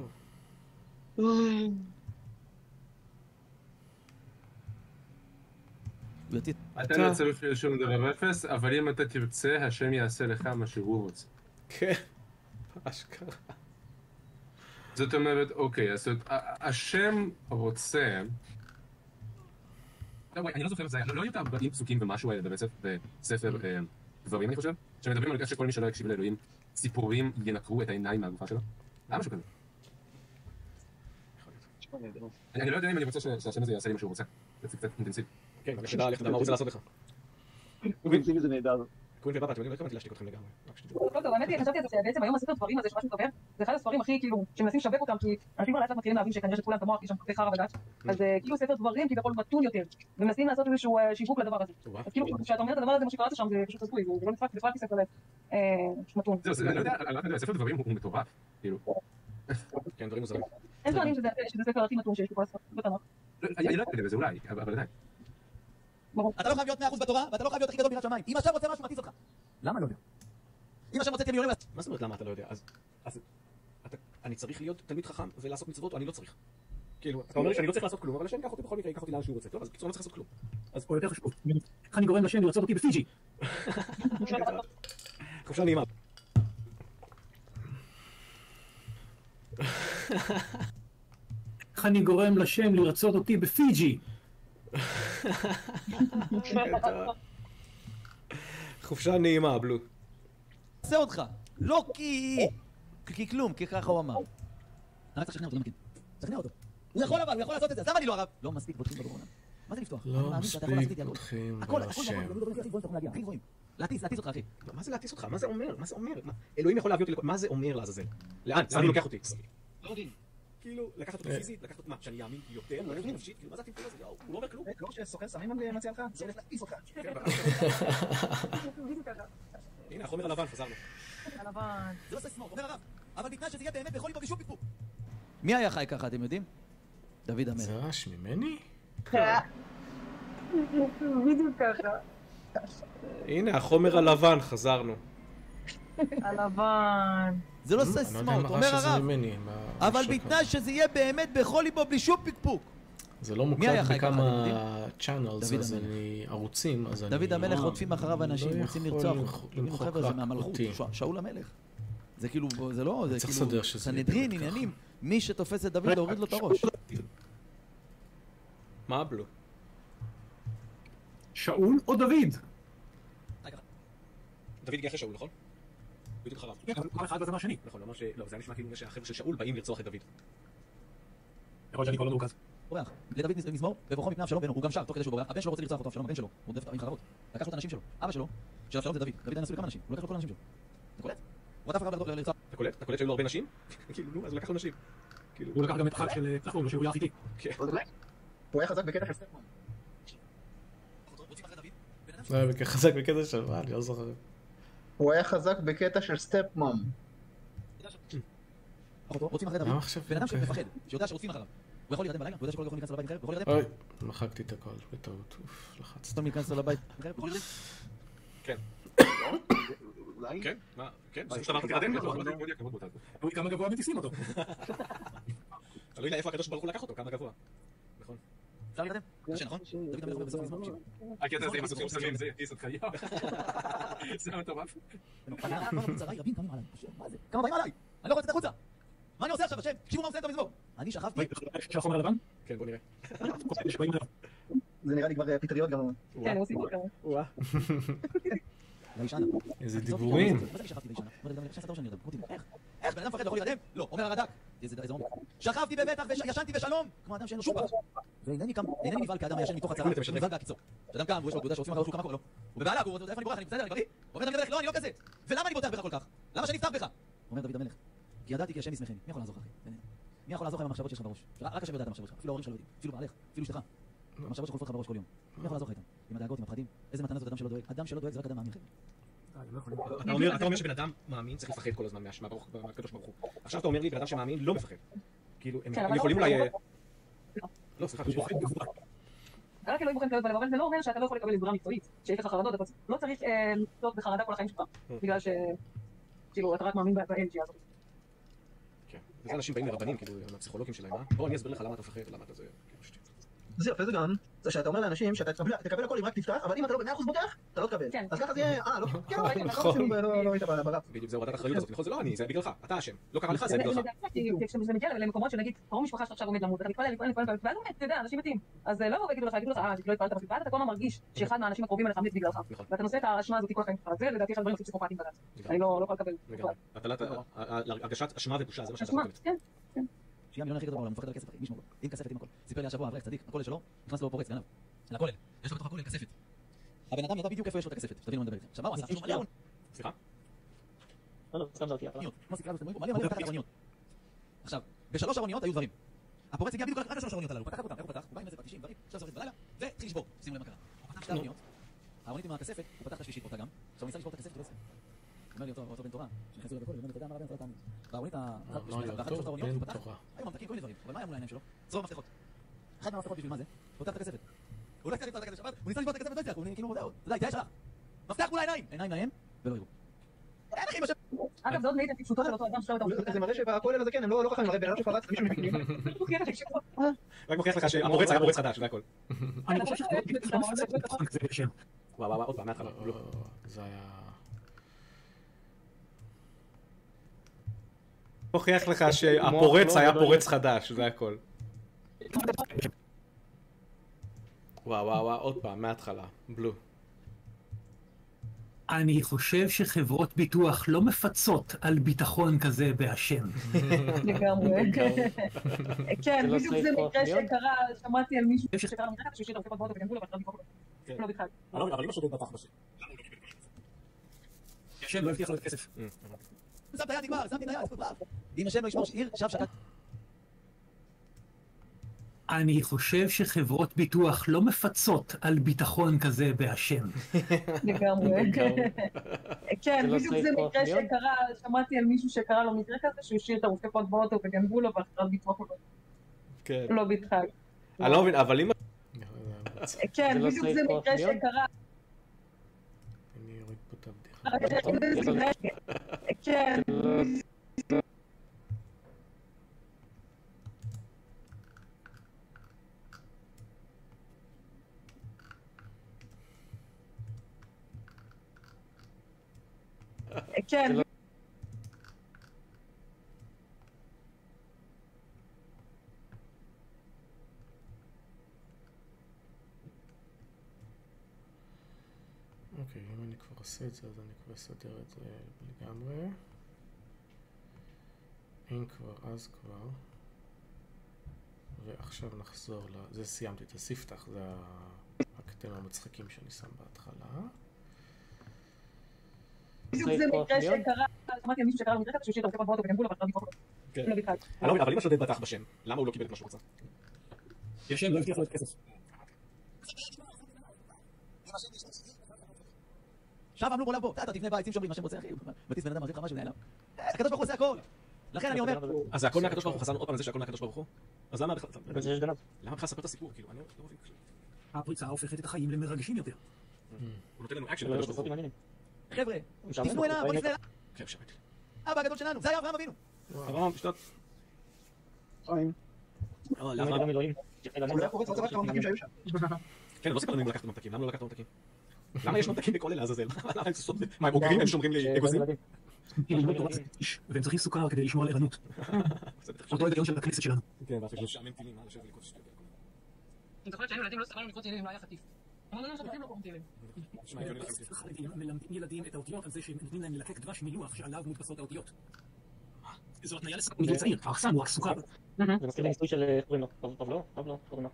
E: אתה לא צריך שום דבר אפס, אבל אם אתה תרצה, השם יעשה לך מה שהוא רוצה.
A: כן, אשכרה.
E: זאת אומרת, אוקיי, אז השם רוצה... אני לא זוכר את זה, לא היו את 40 פסוקים ומשהו האלה בספר דברים, אני חושב, שמדברים על כך שכל מי שלא יקשיב לאלוהים, ציפורים ינקרו את העיניים מהגופה שלו? היה משהו כזה. אני לא יודע אם אני רוצה שהשם הזה יעשה לי מה שהוא רוצה. זה קצת אינטנסיבי. כן, אני יודע מה הוא רוצה לעשות לך.
C: אינטנסיבי זה נהדר.
E: קווין ובאבא, אתם יודעים, לא התכוונתי להשתיק אתכם לגמרי.
D: לא, האמת היא, חשבתי על זה שבעצם היום הספר דברים הזה שמה שהוא מדבר, זה אחד הספרים הכי כאילו, שמנסים לשווק אותם, כי אנשים כבר לאט לאט מתחילים להבין שכנראה שכולם את המוח, יש שם כזה חרא ודש, אז כאילו ספר דברים כביכול מתון יותר, ומנסים לעשות איזשהו שיווק לדבר הזה. אז כאילו, כשאתה אומר את הדבר הזה, מה שקראת שם, זה פשוט הזוי, זה לא נתפס בכלל כספר מתון.
E: זהו, אני לא יודע, ספר דברים הוא מטורף, כאילו. כן, דברים מוזרים.
D: אין טוענים שזה ספר הכי מתון שיש בכל הספר, בתנ"ך.
E: אני לא יודע, זה אולי, אבל עדיין.
B: אתה לא חייב להיות 100% בתורה, ואתה לא חייב להיות הכי גדול ביראת שמיים. אם השם רוצה משהו, מטיס אותך. למה לא יודע? אם השם רוצה מיליונים...
E: מה זאת אומרת למה אתה לא יודע? אז אני צריך להיות תלמיד חכם ולעשות מצוות, או אני לא צריך? כאילו, אתה אומר לי שאני לא צריך לעשות כלום, אבל השם ייקח אותי בכל מקרה, ייקח אותי לאן שהוא רוצה. טוב, אז בקיצור, אני לא צריך לעשות כלום.
H: אז או יותר חשוב, איך אני גורם לשם לרצות אותי בפיג'י?
E: חופשה נעימה.
H: איך אני גורם לשם לרצות אותי בפיג'י.
E: חופשה נעימה, בלו.
B: עושה אותך. לא כי כלום, כי ככה הוא אמר. אני רק צריך לשכנע אותו, לא מכיר. תשכנע אותו. הוא יכול אבל, הוא יכול לעשות את זה. אז למה אני לא הרב? לא מספיק פותחים בקורונה. מה זה לפתוח?
A: לא מספיק פותחים בשם.
B: להטיס אותך, אחי.
E: מה זה להטיס אותך? מה זה אומר? מה זה אומר? אלוהים יכול להביא אותי לכל... מה זה אומר לעזאזל? לאן? לאן הוא לוקח אותי? לא יודעים. כאילו, לקחת אותי פיזית? לקחת אותי מה? שאני אאמין יותר? לא יודעים נפשית? כאילו, מה זה הטיפול הזה? הוא לא אומר כלום.
B: לא שסוכן סמים מציע לך? זה הולך להטיס אותך.
E: הנה, החומר הלבן, חזרנו.
D: הלבן.
B: זה לא ססמאות, אומר הרב. אבל בתנאי שזה יהיה באמת בכל ליבו בשום פקפוק. מי היה חי ככה, אתם יודעים? דוד המלך.
A: זה רעש ממני?
D: בדיוק ככה.
E: הנה, החומר הלבן, חזרנו.
D: הלבן.
B: זה לא ססמאות, אומר הרב. אבל בתנאי שזה יהיה באמת בכל ליבו בלי שום פקפוק.
A: זה לא מוקלט בכמה צ'אנלס, אז אני ערוצים, אז אני...
B: דוד המלך רודפים אחריו אנשים, רוצים לרצוח. חבר'ה, זה מהמלכות, שאול המלך. זה כאילו, זה לא, זה כאילו... סנהדרין, עניינים. מי שתופס את דוד, הוריד לו את הראש.
E: מה בלו?
H: שאול או דוד?
E: דוד הגיע אחרי שאול, נכון? בדיוק אחריו.
H: כל אחד בזה מהשני.
E: נכון, לא, זה היה נשמע כאילו שהחבר'ה של שאול באים לרצוח את דוד.
H: יכול שאני כבר לא מרוכז.
B: בורח, לדוד מזמור, ובורחו מפני אבשלום בנו, הוא גם שר, תוך כדי שהוא בורח, הבן שלו רוצה לרצוח אותו, אבשלום, הבן שלו, הוא רודף עם חרבות, לקח לו את האנשים שלו, אבא שלו, של אבשלום זה דוד, דוד היה נשוי לכמה אנשים, הוא לקח לו כל האנשים שלו. אתה קולט? הוא רדף אחריו לרצוח.
E: אתה קולט? אתה קולט שהיו לו הרבה נשים? כאילו, נו, אז הוא לקח לו נשים.
H: הוא לקח גם את החג של צחקו, שהוא יח איתי.
C: הוא היה חזק בקטע של סטפמן.
A: הוא היה חזק בקטע של מה? אני לא זוכר.
C: הוא היה חזק בקטע של סטפמן.
B: רוצים אחרי דוד, בן אדם שמפחד, שיודע שרודפים אחריו. הוא יכול להירדם בלילה? הוא יודע שכל יכול להיכנס לבית אחר? הוא יכול להירדם?
A: אוי, מחקתי את הכל בטעות, אוף, לחצתי.
B: סתם להיכנס לבית אחר? הוא יכול להירדם?
E: כן.
G: אולי?
E: כן? מה? כן? זה שאתה אמרת תירדם?
H: כמה גבוה מטיסים אותו.
E: תלוי לאיפה הקדוש ברוך הוא לקח אותו, כמה גבוה. נכון.
B: אפשר להירדם? קשה, נכון? דוד המלך אומר בסוף מזמור, תקשיב.
H: הקטע הזה עם הסופים סמים, זה יטיס אותך, יאו. זה מטורף.
B: כמה באים עליי? אני לא יכול לצאת החוצה. מה אני עושה עכשיו, השם? תקשיבו מה עושה את המזמור. אני שכבתי.
H: יש החומר הלבן?
E: כן, בוא נראה.
C: זה נראה לי כבר פטריות גם.
D: כן, הוא עושים ככה.
A: איזה דיבורים.
B: מה זה שכבתי לאישנה? איך? בן אדם מפחד לא יכול להירדם? לא, אומר הרד"ק. איזה עומק. שכבתי בבטח וישנתי בשלום, כמו אדם שאין לו שום פחד. ואינני נבהל כאדם הישן מתוך הצרה, נבהל בהקיצו. שאדם קם ויש לו תעודה שעושים אחריו שהוא קם הכל, לא. הוא בבהלה, הוא איפה אני בורח, אני בסדר, אני בריא? אומר דוד המלך, לא, אני לא כזה. ולמה אני בוטח בך כל כך? למה שאני אפתח בך? אומר דוד המלך, כי ידעתי כי השם ישמחני. מי יכול לעזור לך, אחי? מי יכול לעזור לך עם המחשבות שלך בראש? רק השם יודע את המחשבות שלך, אפילו ההורים שלך לא יודעים, אפילו בעלך, אפילו אשתך. המחשבות שלך חולפות לך בראש כל יום. מי יכול לעזור לך איתם? עם הדאגות, עם הפחדים? איזה מתנה זאת אדם שלא דואג? אדם שלא דואג זה רק אדם מאמין.
E: אתה אומר שבן אדם מאמין צריך לפחד כל הזמן מהקדוש ברוך הוא. עכשיו אתה אומר לי בן אדם שמאמין לא מפחד. כאילו, הם יכולים אולי... לא, סליחה,
D: רק אלוהים בוחן כליות בלב, אבל זה לא אומר שאתה לא יכול לקבל עזרה מקצועית, שיש לך חרדות, אתה לא צריך להיות בחרדה כל החיים שלך, בגלל שכאילו אתה רק מאמין באנרגיה הזאת.
E: כן, וזה אנשים באים לרבנים, כאילו, מהפסיכולוגים שלהם, בוא אני אסביר לך למה אתה מפחד, למה אתה זה...
C: זה יפה, זה גם, זה שאתה אומר לאנשים שאתה תקבל הכל אם רק תפתח, אבל אם אתה לא ב100% בוטח, אתה לא תקבל. אז ככה זה יהיה, לא, כן, לא היית ברב.
E: בדיוק, זה הורדת האחריות הזאת, נכון? זה לא אני, זה בגללך, אתה אשם. לא קרה לך, זה בגללך.
D: כשזה מגיע למקומות שנגיד, קרוב משפחה שאתה עכשיו עומד למות, אתה מתפלל, ואז הוא מת, אתה יודע, אנשים מתים. אז לא יגידו לך, לא התפללת מספיק, ואז אתה כל הזמן מרגיש שאחד מהאנשים הקרובים אליך מת בגללך. ואתה נושא את האשמה הזאת כל החיים שלך. זה לדעתי אחד הדברים הכי פסיכופטיים בדת. אני לא יכול לקבל. הרגשת אשמה ובושה, זה מה שאתה מקבלת.
B: שיהיה מיליון הכי גדול בעולם, מפחד על כסף, אחי, מישהו עם כספת עם הכל. סיפר לי השבוע אברך צדיק, הכולל שלו, נכנס לו פורץ, גנב. לכולל, יש לו בתוך הכולל כספת. הבן אדם ידע בדיוק איפה יש לו את הכספת, שתבינו מה מדבר איתכם. עכשיו מה הוא עשה? יש לו מלא ארוניות.
E: סליחה?
F: לא, סתם זרקתי.
B: כמו סיפרה שאתם רואים פה, מלא ארוניות. עכשיו, בשלוש ארוניות היו דברים. הפורץ הגיע בדיוק רק לשלוש ארוניות הללו, הוא פתח אותם, איך הוא פתח? הוא בא עם איזה פטישים, דברים, 12 בלילה, והתחיל לשבור. שימו לב מה קרה. הוא פתח שתי ארוניות, הארונית עם הכספת, הוא פתח את השלישית אותה גם. עכשיו הוא ניסה לשבור את הכספת, אומר לי אותו בן תורה, שנכנסו לבית כולל, אומר לי, אתה יודע מה רבי, אתה לא תאמין. והארונית ואחת שלושת הארוניות, הוא פתח, היו ממתקים כל מיני דברים, אבל מה היה מול העיניים שלו? צרור מפתחות. אחד מהמפתחות בשביל מה זה? פותח את הכספת. הוא לא הצליח לפתוח את הכספת, הוא ניסה לשבור את הכספת, לא הצליח, הוא כאילו, אתה יודע, הייתה שלך. מפתח מול העיניים, עיניים להם, ולא יראו. אין אחים השם.
D: אגב, זה עוד מעיד על טיפשותו של אותו אדם שלא הייתה...
C: זה מראה שבכולל הזה כן, הם לא חכמים, הרי בן אדם שפרץ, מישהו מבפנים.
E: רק מוכיח לך שהפורץ היה פורץ חדש, זה הכל.
H: אני חושב שזה
E: וואו, עוד פעם, מההתחלה.
A: זה היה...
E: מוכיח לך שהפורץ היה פורץ חדש, זה הכל.
A: וואו, עוד פעם, מההתחלה. בלו.
I: אני חושב שחברות ביטוח לא מפצות על ביטחון כזה בהשם.
D: לגמרי. כן, בדיוק זה מקרה שקרה, שמעתי על מישהו שקרה למקרה כזה, שהשאיר את המפקד באוטו וגנבו לו ואתה ביטוח לו. לא בכלל.
E: אבל אם השודד בטח בשם.
H: השם לא הבטיח לו את הכסף.
B: שם את היד נגמר, שמתי את היד. אם השם לא ישמור שעיר, שב שקט.
I: אני חושב שחברות ביטוח לא מפצות על ביטחון כזה בהשם.
D: לגמרי. כן, בדיוק זה מקרה שקרה, שמעתי על מישהו שקרה לו מקרה כזה, שהוא השאיר את המפקד באוטו וגנבו לו ואתה ביטוח לו. לא בכלל.
A: אני לא מבין, אבל אם...
D: כן, בדיוק זה מקרה שקרה.
A: אני אוריד פה את הבדיחה.
D: כן. כן.
A: אוקיי, אם אני כבר עושה את זה, אז אני כבר אסדר את זה לגמרי. אם כבר, אז כבר. ועכשיו נחזור זה סיימתי את הספתח, זה הקטעים המצחיקים שאני שם בהתחלה.
D: בדיוק זה מקרה שקרה, שמעתי על מישהו שקרה למקרה כזה, שהוא השאיר את המפקד באוטו וגנבו לו ואתה ביטוח לו. לא בכלל.
E: אבל אם השודד בטח בשם, למה הוא לא קיבל את מה שהוא רצה?
H: השם לא הבטיח לו את הכסף.
B: עכשיו עמלו בעולם בו, אתה תבנה בעצים שומרים, השם רוצה אחי, בטיס בן אדם מחזיר לך משהו נעלם. הקדוש ברוך הוא עושה הכל. לכן אני אומר...
E: אז זה הכל מהקדוש ברוך הוא, חזרנו עוד פעם לזה שהכל מהקדוש ברוך הוא? אז למה בכלל...
F: אבל זה יש גנב.
E: למה בכלל לספר את הסיפור? כאילו, אני לא מבין.
I: הפריצה הופכת את החיים למרגשים יותר.
E: הוא נותן לנו אקשן לקדוש ברוך הוא.
B: חבר'ה, תפנו אליו, בוא נפנה אליו.
E: כן, שמעתי.
B: אבא הגדול שלנו, זה היה אברהם אבינו.
E: אברהם, תשתות.
F: חיים.
E: למה?
F: גם אלוהים.
C: הוא היה פורץ רוצה רק הממתקים שהיו שם.
E: כן, לא סיפר לנו אם לקחת ממתקים, למה לא לקחת ממתקים? למה יש ממתקים בכל אלה לעזאזל? מה, הם אוגרים, הם שומרים לי אגוזים?
I: והם צריכים סוכר כדי לשמור על ערנות. אותו היגיון של הכנסת שלנו.
E: כן, ואחרי שלושה טילים, מה לשבת לקרוא שטויות.
D: אני זוכרת שהיינו ילדים לא סבלנו לקרוא תהילים אם לא היה חטיף. אמרנו לנו שחטיפים לא קוראים תהילים.
I: חרדים מלמדים ילדים את האותיות על זה שהם נותנים להם ללקק דבש מלוח שעליו מודפסות האותיות. זו התניה מגיל צעיר, האחסן הוא הסוכר.
F: זה מזכיר לי ניסוי של, איך קוראים לו? פבלו? קוראים לו.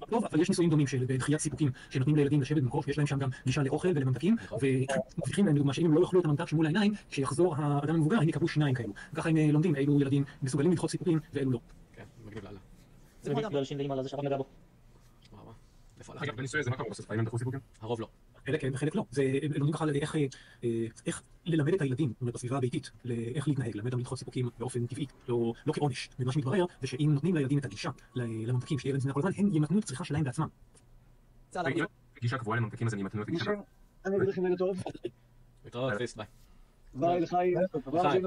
I: טוב, אבל יש ניסויים דומים של דחיית סיפוקים שנותנים לילדים לשבת במקום ויש להם שם גם גישה לאוכל ולממתקים ומבטיחים להם לדוגמה שאם הם לא יאכלו את הממתק שמול העיניים, כשיחזור האדם המבוגר הם יקבלו שיניים כאלו. ככה הם לומדים אילו ילדים מסוגלים לדחות סיפוקים ואילו לא.
E: כן, מגניב לאללה.
F: זה בדיוק בגלל שין לאמא לזה שרב נגע בו.
E: אגב, בניסוי הזה מה קורה בסוף? האם הם דחו סיפוקים? הרוב לא.
I: חלק כן וחלק לא. זה לומדים ככה איך ללמד את הילדים בסביבה הביתית, איך להתנהג, ללמד אותם לדחות סיפוקים באופן טבעי, לא כעונש. ומה שמתברר זה שאם נותנים לילדים את הגישה לממתקים שילד זמינה כל הזמן, הם ימתנו את צריכה שלהם בעצמם.
E: גישה קבועה לממתקים אז אני ימתנו את הגישה.
C: אני אגיד לכם לילה טוב.
E: להתראות, פיסט, ביי.
C: ביי לחיים. ביי.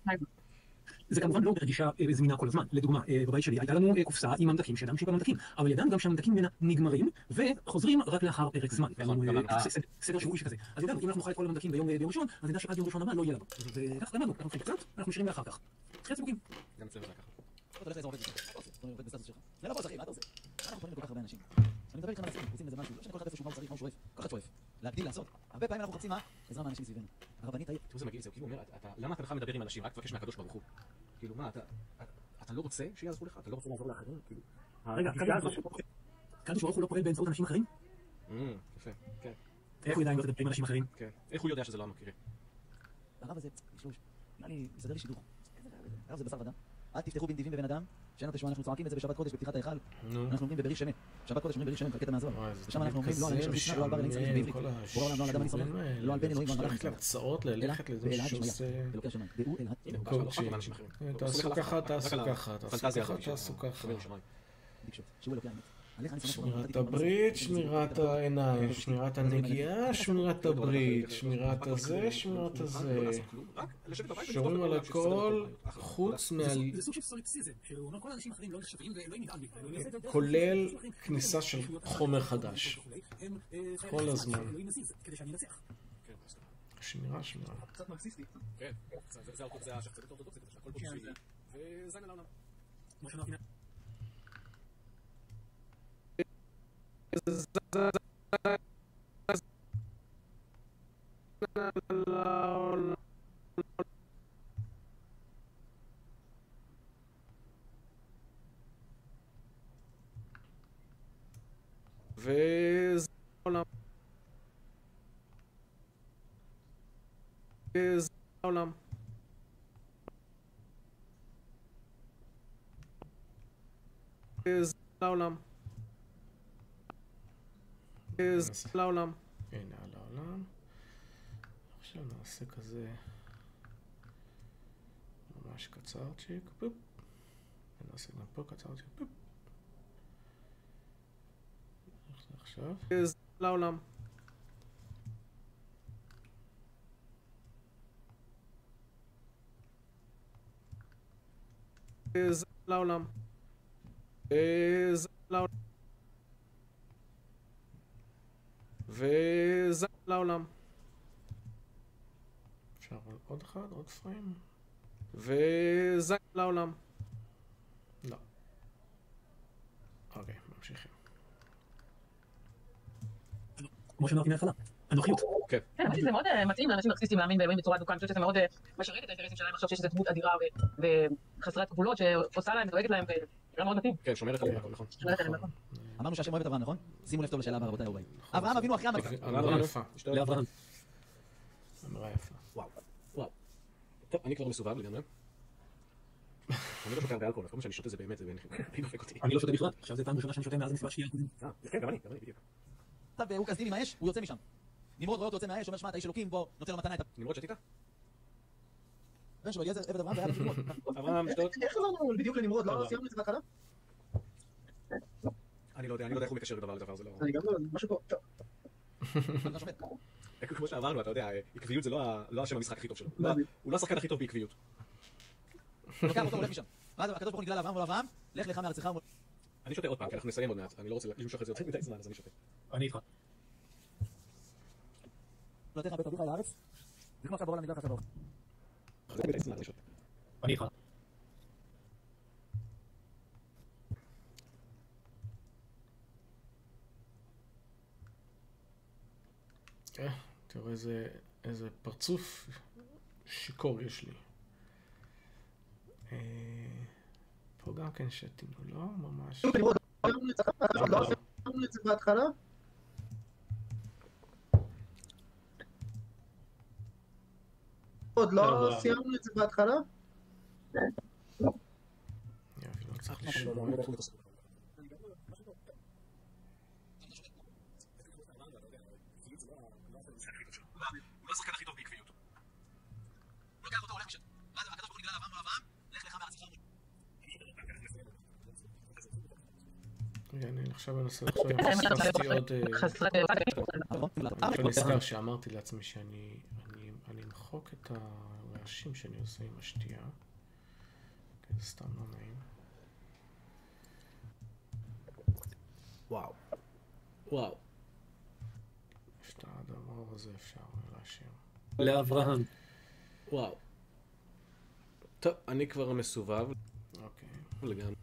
C: ביי.
I: זה כמובן לא גישה זמינה כל הזמן. לדוגמה, בבית שלי הייתה לנו קופסה עם ממתקים שידענו שהיו ממתקים, אבל ידענו גם שהממתקים ממנה נגמרים וחוזרים רק לאחר פרק זמן. סדר שבועי שכזה. אז ידענו, אם אנחנו נאכל את כל הממתקים ביום ראשון, אז נדע שעד יום ראשון הבא לא יהיה לנו. וכך למדנו, אנחנו קצת, אנחנו נשארים לאחר כך. תחיית סיפוקים.
E: גם אצלנו זה ככה.
B: אתה הולך לאיזה עובד בסטטוס שלך. לא בוס אחי, מה אתה עושה? אנחנו פונים לכל כך הרבה אנשים. אני מדבר איתכם על עצמם, רוצים איזה משהו, לא שכל אחד איפה שהוא מה הוא צריך, מה הוא שואף, כל אחד שואף. להגדיל, לעשות. הרבה פעמים אנחנו מחפשים מה? עזרה מאנשים סביבנו. הרבנית העיר.
E: תראו, זה מגעיל, זה כאילו אומר, למה אתה בכלל מדבר עם אנשים? רק תבקש מהקדוש ברוך הוא. כאילו, מה, אתה לא רוצה שיעזרו לך? אתה לא רוצה לעזור לאחרים? כאילו...
I: רגע, קדוש ברוך הוא לא פועל באמצעות אנשים אחרים?
E: יפה, כן.
I: איך הוא ידע אם לא תדבר עם אנשים אחרים?
E: כן. איך הוא יודע שזה לא המכירי?
B: הרב הזה, נראה לי, מסדר לי שידור. הרב זה בשר ודם. אל תפתחו בנדיבים בבן אדם, שאין לו תשמע, אנחנו צועקים את זה בשבת קודש בפתיחת ההיכל. אנחנו אומרים בברי שמן. שבת קודש אומרים ברי שמן, קטע מהזוהר. ושם אנחנו אומרים לא על אלה שמשנה, לא על בר אלה יצחק בעברית. בורא עולם לא על אדם אני סומך, לא על בן אלוהים ועל מלאך ישראל.
A: הרצאות ללכת לזה שעושה...
B: אלוקי השמיים. דעו אל
A: תעשו ככה, תעשו ככה, תעשו ככה.
B: שהוא אלוקי האמת.
A: שמירת הברית, שמירת העיניים, שמירת הנגיעה, שמירת הברית, שמירת הזה, שמירת הזה. שומרים על הכל חוץ
I: זה סוג של סוליפסיזם, שהוא אומר כל האנשים אחרים לא נחשבים ואלוהים ידאג לי.
A: כולל כניסה של חומר חדש. כל הזמן. שמירה.
C: קצת מרקסיסטי.
E: כן, זה השחצנות האורתודוקסית, הכל פה בשבילי, וזה נעלם.
A: וזה העולם. וזה העולם. וזה העולם. וזה העולם. הנה על העולם. עכשיו נעשה כזה ממש קצרצ'יק. פופ. ונעשה גם פה קצרצ'יק. פופ. עכשיו. וזה לעולם. וזה לעולם. וזה לעולם. וזה לעולם. אפשר עוד אחד, עוד פריים. וזה לעולם. לא. אוקיי, ממשיכים.
I: כמו שאמרתי מההתחלה, הנוחיות.
D: כן, אני חושבת שזה מאוד מתאים לאנשים נרקסיסטים להאמין באלוהים בצורה אדוקה. אני חושבת שזה מאוד משרת את האינטרסים שלהם לחשוב שיש איזו דמות אדירה וחסרת גבולות שעושה להם ודואגת להם, וזה מאוד מתאים.
E: כן, שומרת עליהם, נכון.
D: שומרת עליהם, נכון.
B: אמרנו שהשם אוהב את אברהם, נכון? שימו לב טוב לשאלה הבאה, רבותיי אהוביי. אברהם אבינו אחרי המלך.
A: אמירה יפה.
I: לאברהם.
A: אמירה יפה.
E: וואו. טוב, אני כבר מסובב לגמרי. אני לא שותה הרבה אלכוהול, כל מה שאני שותה זה באמת, זה דופק אותי.
I: אני לא שותה בכלל, עכשיו זה פעם ראשונה שאני שותה מאז מסיבת שתייה.
E: כן, גם אני, בדיוק.
B: עכשיו הוא כסדים עם האש, הוא יוצא משם. נמרוד רואה אותו יוצא מהאש, אומר שמע, אתה איש אלוקים, בוא, נותן לו מתנה את
E: נמרוד שתית?
B: הבן שלו, אליעזר, עבד אברהם, והיה לו נמרוד.
E: אברהם, שתות.
C: איך עברנו בדיוק לנמרוד? לא סיימנו את זה בהתחלה?
E: אני לא יודע איך הוא מתקשר לדבר, זה לא...
C: אני גם לא, משהו פה, טוב.
E: כמו שעברנו, אתה יודע, עקביות זה לא השם המשחק הכי טוב שלו. הוא לא השחקן הכי טוב בעקביות.
B: לוקח אותו, הולך משם. ואז הקדוש ברוך הוא נגלה לאברהם, ואברהם, לך לך מארצך.
E: אני שותה עוד פעם, כי אנחנו נסיים עוד מעט. אני לא רוצה למשוך את זה יותר מדי זמן, אז אני שותה.
I: אני איתך.
B: לא תכף בית אביך אל הארץ, וכמו עכשיו בעולם נגלה לך ברוך.
I: אני איתך.
A: תראו איזה פרצוף שיקור יש לי. פה גם כן שתינו, לא? ממש.
C: לא סיימנו את זה בהתחלה? עוד לא סיימנו את זה בהתחלה?
A: אני אפילו צריך לשמוע.
E: הוא לא השחקן הכי טוב בעקביות. הוא לוקח אותו, הולך משם. ואז הקדוש ברוך הוא נגלה לאברהם, ואברהם, לך לך מארצך.
A: אני עכשיו אנסה לחשוב אם פספסתי עוד... אני נזכר שאמרתי לעצמי שאני אמחוק את הרעשים שאני עושה עם השתייה. כי זה סתם לא נעים.
E: וואו.
A: יש את הדבר הזה אפשר להשאיר.
I: לאברהם.
E: וואו. טוב, אני כבר מסובב.
A: אוקיי.
E: לגמרי.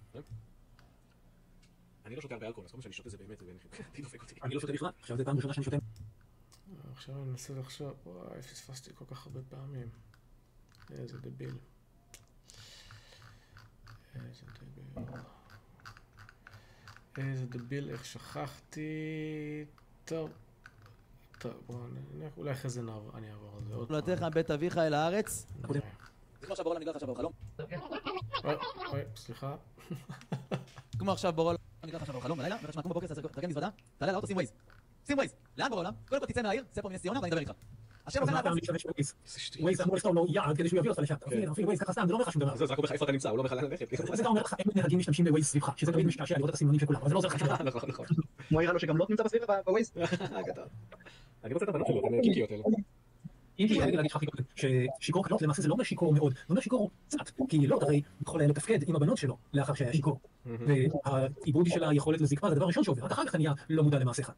E: אני לא שותה הרבה אלכוהול, אז כל מה שאני שותה זה באמת, זה דופק אותי.
I: אני לא שותה בכלל, עכשיו זה פעם ראשונה שאני שותה.
A: עכשיו אני אנסה לחשוב, וואי, פספסתי כל כך הרבה פעמים. איזה דביל. איזה דביל, איך שכחתי. טוב, בואו נלך, אולי אחרי זה אני אעבור על זה עוד פעם.
B: לא תכף בית אביך אל הארץ.
A: אוקיי.
B: כמו עכשיו בעולם נגלה לך עכשיו בחלום.
A: אוי, סליחה.
B: כמו עכשיו בעולם נגלה לך עכשיו בחלום בלילה, ואתה שמע, כמו בבוקר, תרגל מזוודה, תעלה לאוטו, שים ווייז. שים ווייז. לאן בעולם? קודם כל תצא מהעיר, תצא פה מנס ציונה ואני אדבר איתך. השם אומר לאדם.
I: ווייז אמור לכתוב לו יעד כדי שהוא יביא אותך לשם. אפילו ווייז ככה סתם, זה לא אומר לך שום דבר.
E: זה רק אומר לך איפה אתה נמצא, הוא לא אומר לך לאן ללכת.
I: זה גם אומר לך, אין נהגים משתמשים בווייז סביבך, שזה תמיד משתעשע לראות את הסימנים של כולם, אבל זה לא עוזר לך שום דבר.
E: נכון.
C: כמו יראה לו שגם לא נמצא בסביבה בווייז?
E: אני רוצה את הבנות שלו, הן קיקיות האלה.
I: אם תהיה רגע להגיד לך ששיכור קלות, למעשה זה לא אומר שיכור מאוד, זה אומר שיכור קצת, כי לא, הרי יכול היה לתפקד עם הבנות שלו לאחר שהיה שיכור. והעיבוד של היכולת לזקפה זה הדבר הראשון שעובר, רק אחר כך נהיה לא מודע למעשיך.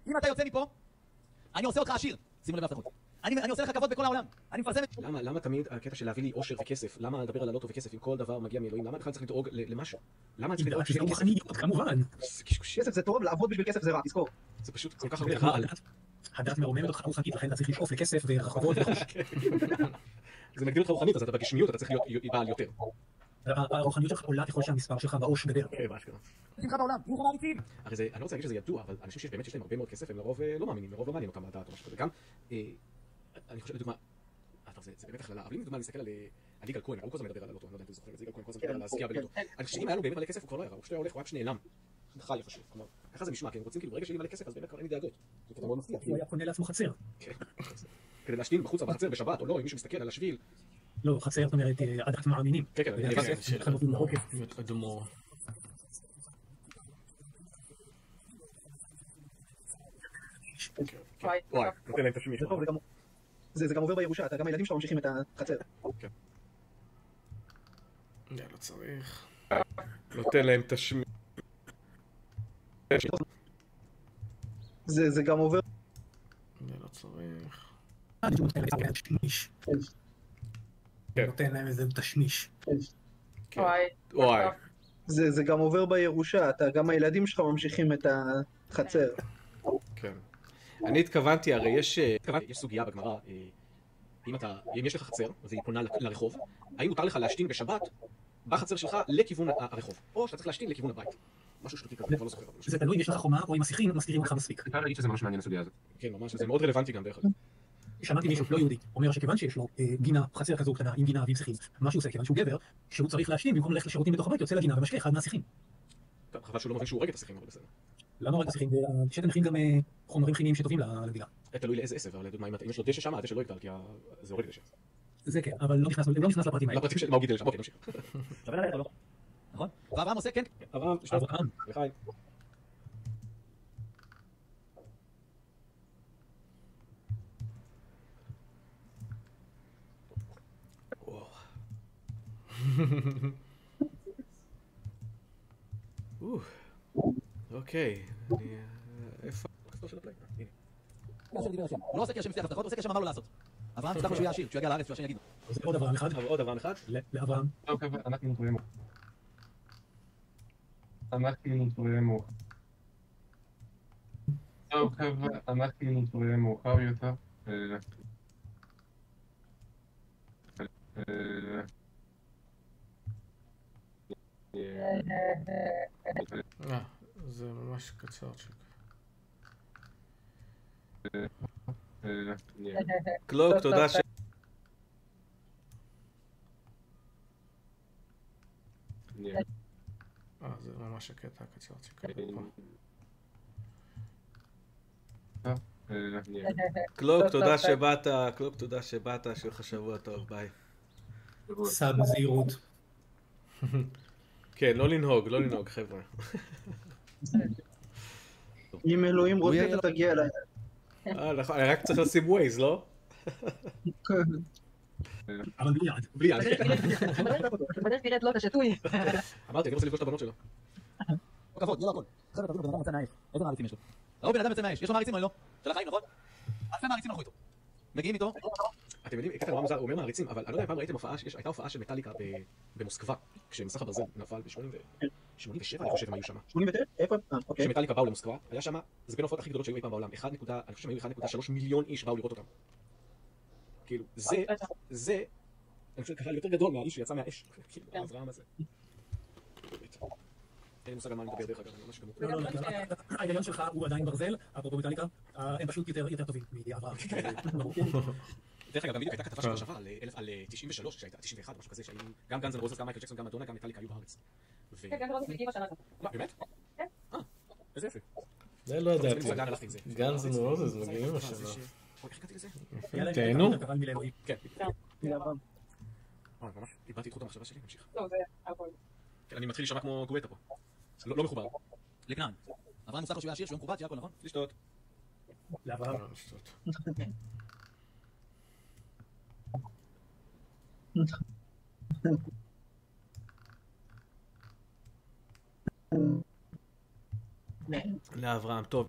B: אם אתה יוצא מפה, אני עושה אותך עשיר. שימו לב להבטחות. אני עושה לך כבוד בכל העולם. אני מפרסם את...
E: למה תמיד הקטע של להביא לי אושר וכסף? למה לדבר על הלוטו וכסף אם כל דבר מגיע מאלוהים? למה בכלל צריך לדאוג למשהו? למה צריך לדאוג שיהיה לי כסף?
I: כמובן.
C: כסף זה טוב, לעבוד בשביל כסף זה רע, תזכור.
E: זה פשוט כל כך הרבה רע.
I: הדת מרוממת אותך רוחנית, לכן אתה צריך לשאוף לכסף ורחבות וחוש.
E: זה מגדיל אותך רוחנית, אז אתה בגשמיות, אתה צריך להיות בעל יותר.
I: הרוחניות שלך עולה ככל שהמספר שלך בעו"ש גדל.
B: שמחה בעולם, יהיו לך מעריצים.
E: הרי זה, אני לא רוצה להגיד שזה ידוע, אבל אנשים שבאמת יש להם הרבה מאוד כסף, הם לרוב לא מאמינים, לרוב לא מעניין אותם לדעת או משהו כזה. גם, אני חושב, לדוגמה, זה באמת הכללה, אבל אם לדוגמה להסתכל על יגאל כהן, הוא כל הזמן מדבר על הלוטו, אני לא יודע אם אתה זוכר את זה, יגאל כהן כל הזמן מדבר על הזכייה בלוטו. אני חושב שאם היה לו באמת מלא כסף, הוא כבר לא היה, הוא פשוט היה הולך, הוא היה פשוט נעלם. חי איפשהו, כלומר, ככה זה נשמע, כי הם רוצים כאילו ברגע שיהיה לי מלא כסף, אז באמת כבר אין לי דאגות. זה מאוד מפתיע.
I: הוא היה קונה לעצמו חצר.
E: כדי להשתין בחוץ בחצר בשבת, או לא, אם מישהו מסתכל על השביל.
I: לא, חצר, זאת אומרת, עדת מאמינים.
E: כן, כן, אני
A: אדמו"ר.
E: וואי, נותן להם תשמיש.
C: זה גם עובר בירושה, גם הילדים שלך ממשיכים את החצר.
E: כן.
A: לא צריך. נותן להם תשמיש.
C: זה גם עובר...
A: לא צריך.
I: נותן להם איזה תשמיש.
A: וואי.
C: זה גם עובר בירושה, גם הילדים שלך ממשיכים את החצר.
A: כן.
E: אני התכוונתי, הרי יש סוגיה בגמרא, אם יש לך חצר והיא פונה לרחוב, האם מותר לך להשתין בשבת בחצר שלך לכיוון הרחוב, או שאתה צריך להשתין לכיוון הבית. משהו שטותי כזה, אני כבר לא זוכר.
I: זה תלוי אם יש לך חומה או אם השיחים מסתירים אותך מספיק.
H: אני חייב להגיד שזה ממש מעניין הסוגיה הזאת.
E: כן, ממש, זה מאוד רלוונטי גם דרך אגב.
I: שמעתי מישהו לא יהודי, אומר שכיוון שיש לו גינה, חצר כזו קטנה, עם גינה ועם שיחים, מה שהוא עושה, כיוון שהוא גבר, שהוא צריך להשתין, במקום ללכת לשירותים בתוך הבית, יוצא לגינה ומשקה אחד מהשיחים.
E: חבל שהוא לא מבין שהוא הורג את השיחים, אבל בסדר.
I: למה הורג את השיחים? שאתם מכין גם חומרים כימיים שטובים לגינה.
E: תלוי לאיזה עשב, אבל לדוגמה, אם יש לו דשא שם, הדשא לא יגדל, כי זה הורג דשא.
I: זה כן, אבל לא נכנס לפרטים האלה.
E: לפרטים של מה הוא גידל שם, אוקיי, נמשיך.
B: שווה ללכת או לא? נכון? ואברהם עושה, כן?
E: אברהם, לחיים. אוקיי, איפה?
B: הוא לא עושה כי השם הבטיח הבטחות, הוא עושה כי השם אמר לו לעשות. אברהם הבטח לו שהוא יהיה עשיר, כשהוא יגיע לארץ, שהשם יגיד לו.
I: עוד אברהם אחד.
E: עוד אברהם אחד?
I: לאברהם.
H: אנחנו נתראה מאוחר. טוב חבר'ה, אנחנו נתראה מאוחר יותר.
A: זה ממש קצרצ'יק. קלוק, תודה ש... זה ממש הקטע הקצרצ'יק. קלוק, תודה שבאת, שיהיה לך שבוע טוב, ביי.
I: סע בזהירות.
A: כן, לא לנהוג, חבר'ה.
C: אם אלוהים רוצה, אתה תגיע אליי.
A: נכון, אני רק צריך לשים ווייז, לא?
I: אבל בלי יד.
E: בלי יד.
D: בדרך תראה את לוטה שטוי.
E: אמרתי, אני רוצה לפגוש את הבנות שלו.
B: כבוד, יהיה לו הכל. חבר'ה, תבינו, בן אדם מצא מעייף. איזה מעריצים יש לו? ראו בן אדם יוצא מעייף, יש לו מעריצים או לא? של החיים, נכון? אלפי מעריצים הלכו איתו. מגיעים איתו.
E: אתם יודעים, קטע נורא מוזר, הוא אומר מעריצים, אבל אני לא יודע אם פעם ראיתם הופעה, הייתה הופעה של מטאליקה במוסקבה, כשמסך הברזל נפל ב-87, אני חושב הם היו שם.
C: 89? איפה? אוקיי.
E: כשמטאליקה באו למוסקבה, היה שם, זה בין ההופעות הכי גדולות שהיו אי פעם בעולם, אני חושב שהם היו 1.3 מיליון איש באו לראות אותם. כאילו, זה, אני חושב, קהל יותר גדול מהאיש שיצא מהאש, כאילו, האברהם הזה. אין מושג על מה אני מדבר דרך אגב, אני ממש כמות.
I: ההיגיון שלך הוא עדיין ברזל, אפרופו מטאליקה, הם פשוט יותר טובים מאברהם.
E: דרך אגב, גם בדיוק הייתה כתבה שכבר שווה על 93, שהייתה 91, משהו כזה, גם גאנז אנד רוזס, גם מייקל ג'קסון, גם מדונה, גם מטאליקה היו בארץ.
D: כן, גאנז אנד רוזס הגיעו השנה.
E: מה, באמת?
D: כן.
E: איזה יפה.
A: זה לא ידעתי. גאנז אנד רוזס מגיעים השנה.
E: איך הגעתי לזה?
A: תהנו?
E: כן. ממש איבדתי את חוט המחשבה שלי, נמשיך.
D: לא, זה הכל.
E: אני מתחיל להישמע כמו גואטה פה. לא מחובר.
B: לכנען. אברהם מובטח לו שהוא יהיה עשיר, שהוא מכובד, שיהיה הכל, נכון?
E: לשתות.
I: לאברהם.
A: לאברהם טוב.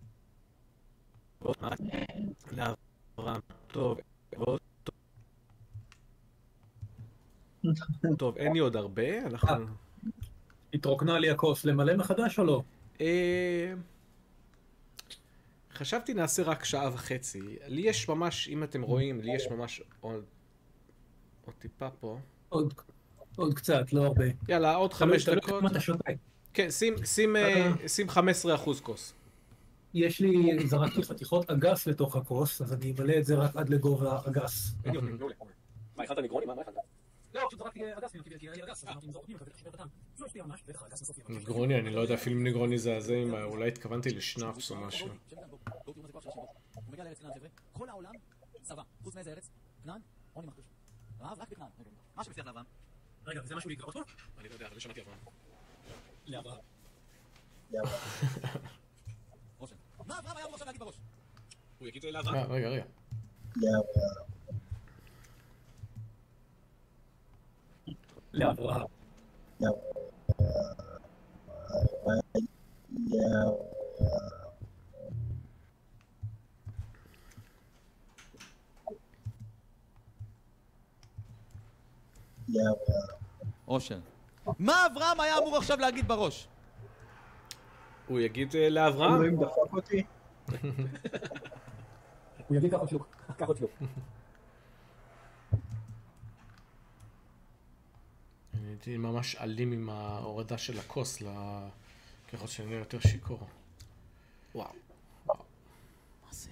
A: לאברהם טוב. טוב, אין לי עוד הרבה, אנחנו...
H: התרוקנה לי הכוס, למלא מחדש או לא?
A: חשבתי נעשה רק שעה וחצי. לי יש ממש, אם אתם רואים, לי יש ממש עוד טיפה פה.
H: עוד קצת, לא הרבה.
A: יאללה, עוד 5 דקות.
H: תלוי כמה אתה שותה.
A: כן, שים 15% כוס.
H: יש לי, זרקתי חתיכות אגס לתוך הכוס, אז אני אמלא את זה רק עד לגובה אגס.
E: מה, הכנת נגרוני? מה הכנת?
H: לא, פשוט זרקתי אגס, כי היה לי אגס, אז אמרתי, אם זורקים, אתה תחשב את הטעם. זה השפיע ממש, בטח אגס בסוף.
A: נגרוני, אני לא יודע אפילו אם נגרוני זה הזה, אולי התכוונתי לשנאפס או משהו.
B: הוא מגיע לארץ כנען, חבר'ה, כל העולם צבא, חוץ מאיזה ארץ? כנען, עוני מחדוש. רעב רק בכנען, מה שמבטיח לאברהם.
H: רגע, זה משהו להתגרות פה?
E: אני לא יודע, אבל שמעתי אברהם.
H: לאברהם.
B: רושם. מה אברהם היה אמור עכשיו להגיד בראש?
E: הוא יגיד לאברהם.
A: רגע.
H: לאברהם.
B: אושר. מה אברהם היה אמור עכשיו להגיד בראש?
A: הוא יגיד לאברהם?
C: אלוהים דפק אותי.
H: הוא יגיד ככה שלוק. ככה שלוק.
A: אני הייתי ממש אלים עם ההורדה של הכוס ככל שאני נראה יותר שיכור. וואו.
B: מה זה?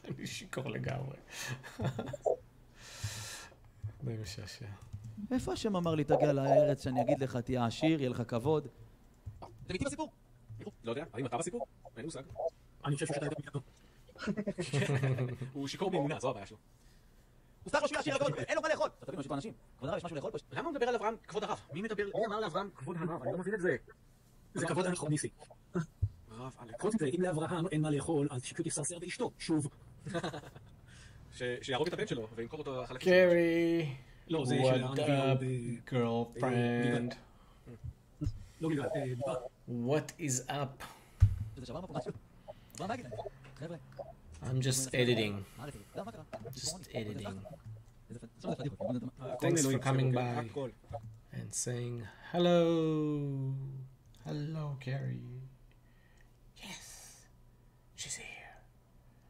A: אני שיכור לגמרי. די משעשע.
B: איפה השם אמר לי תגיע לארץ שאני אגיד לך תהיה עשיר, יהיה לך כבוד? אתם איתי בסיפור?
E: לא יודע, האם אתה בסיפור? אין מושג.
H: אני חושב שאתה יותר מכתוב.
E: הוא שיכור באמונה, זו הבעיה שלו.
B: הוא סתם לא שיהיה עשיר לכבוד, אין לו מה לאכול. אתה תבין, יש פה אנשים. כבוד הרב, יש משהו לאכול פה?
E: למה הוא מדבר על אברהם כבוד הרב? מי אמר לאברהם כבוד הרב? אני לא מבין את זה.
H: זה כבוד אנכרוניסטי.
E: רב עלק.
H: חוץ מזה, אם לאברהם אין מה לאכול, אז שפשוט יסרסר באשתו, שוב.
E: שיהרוג את הבן שלו וימכור אותו חלקים.
A: קרי,
H: לא, זה
A: what up, girlfriend?
H: לא בגלל, דיבה.
A: What is up?
B: זה שבר פה משהו. בוא נגיד להם. חבר'ה.
A: I'm just editing.
B: לא, מה קרה?
A: Just editing.
B: עכשיו זה פדיחות.
A: Thanks for coming by and saying hello. Hello, Carrie. Yes, she's here.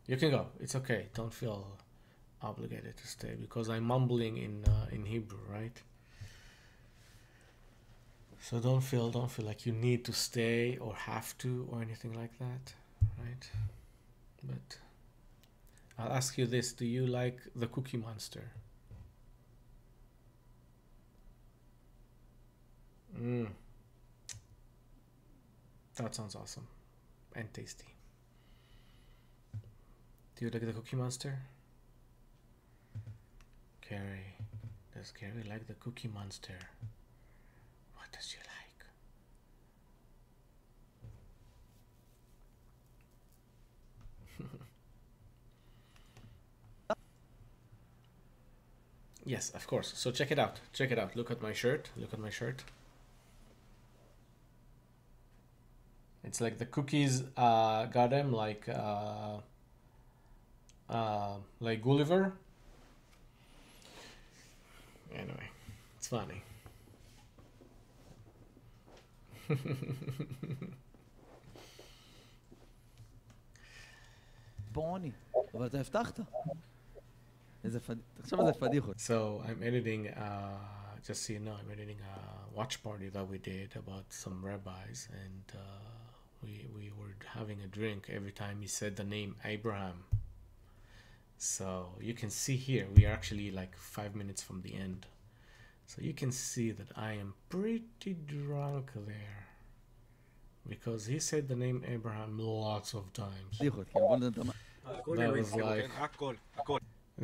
A: You can go. It's okay. Don't feel obligated to stay because I'm mumbling in Hebrew, right? So don't feel like you need to stay or have to or anything like that, right? But I'll ask you this: do you like the Cookie Monster? That sounds awesome and tasty. Do you like the Cookie Monster? Carrie, does Carrie like the Cookie Monster? What does she like? Yes, of course. So check it out. Check it out. Look at my shirt. Look at my shirt. It's like the cookies got them like Gulliver. Anyway, it's funny.
B: בוני, אבל אתה הבטחת. תחשוב על זה פדיחות.
A: So I'm editing, just so you know, I'm editing a watch party that we did about some rabbis, and we were having a drink every time he said the name Abraham. So you can see here, we are actually like 5 minutes from the end. So you can see that I am pretty drunk there. Because he said the name Abraham lots of times. That was like...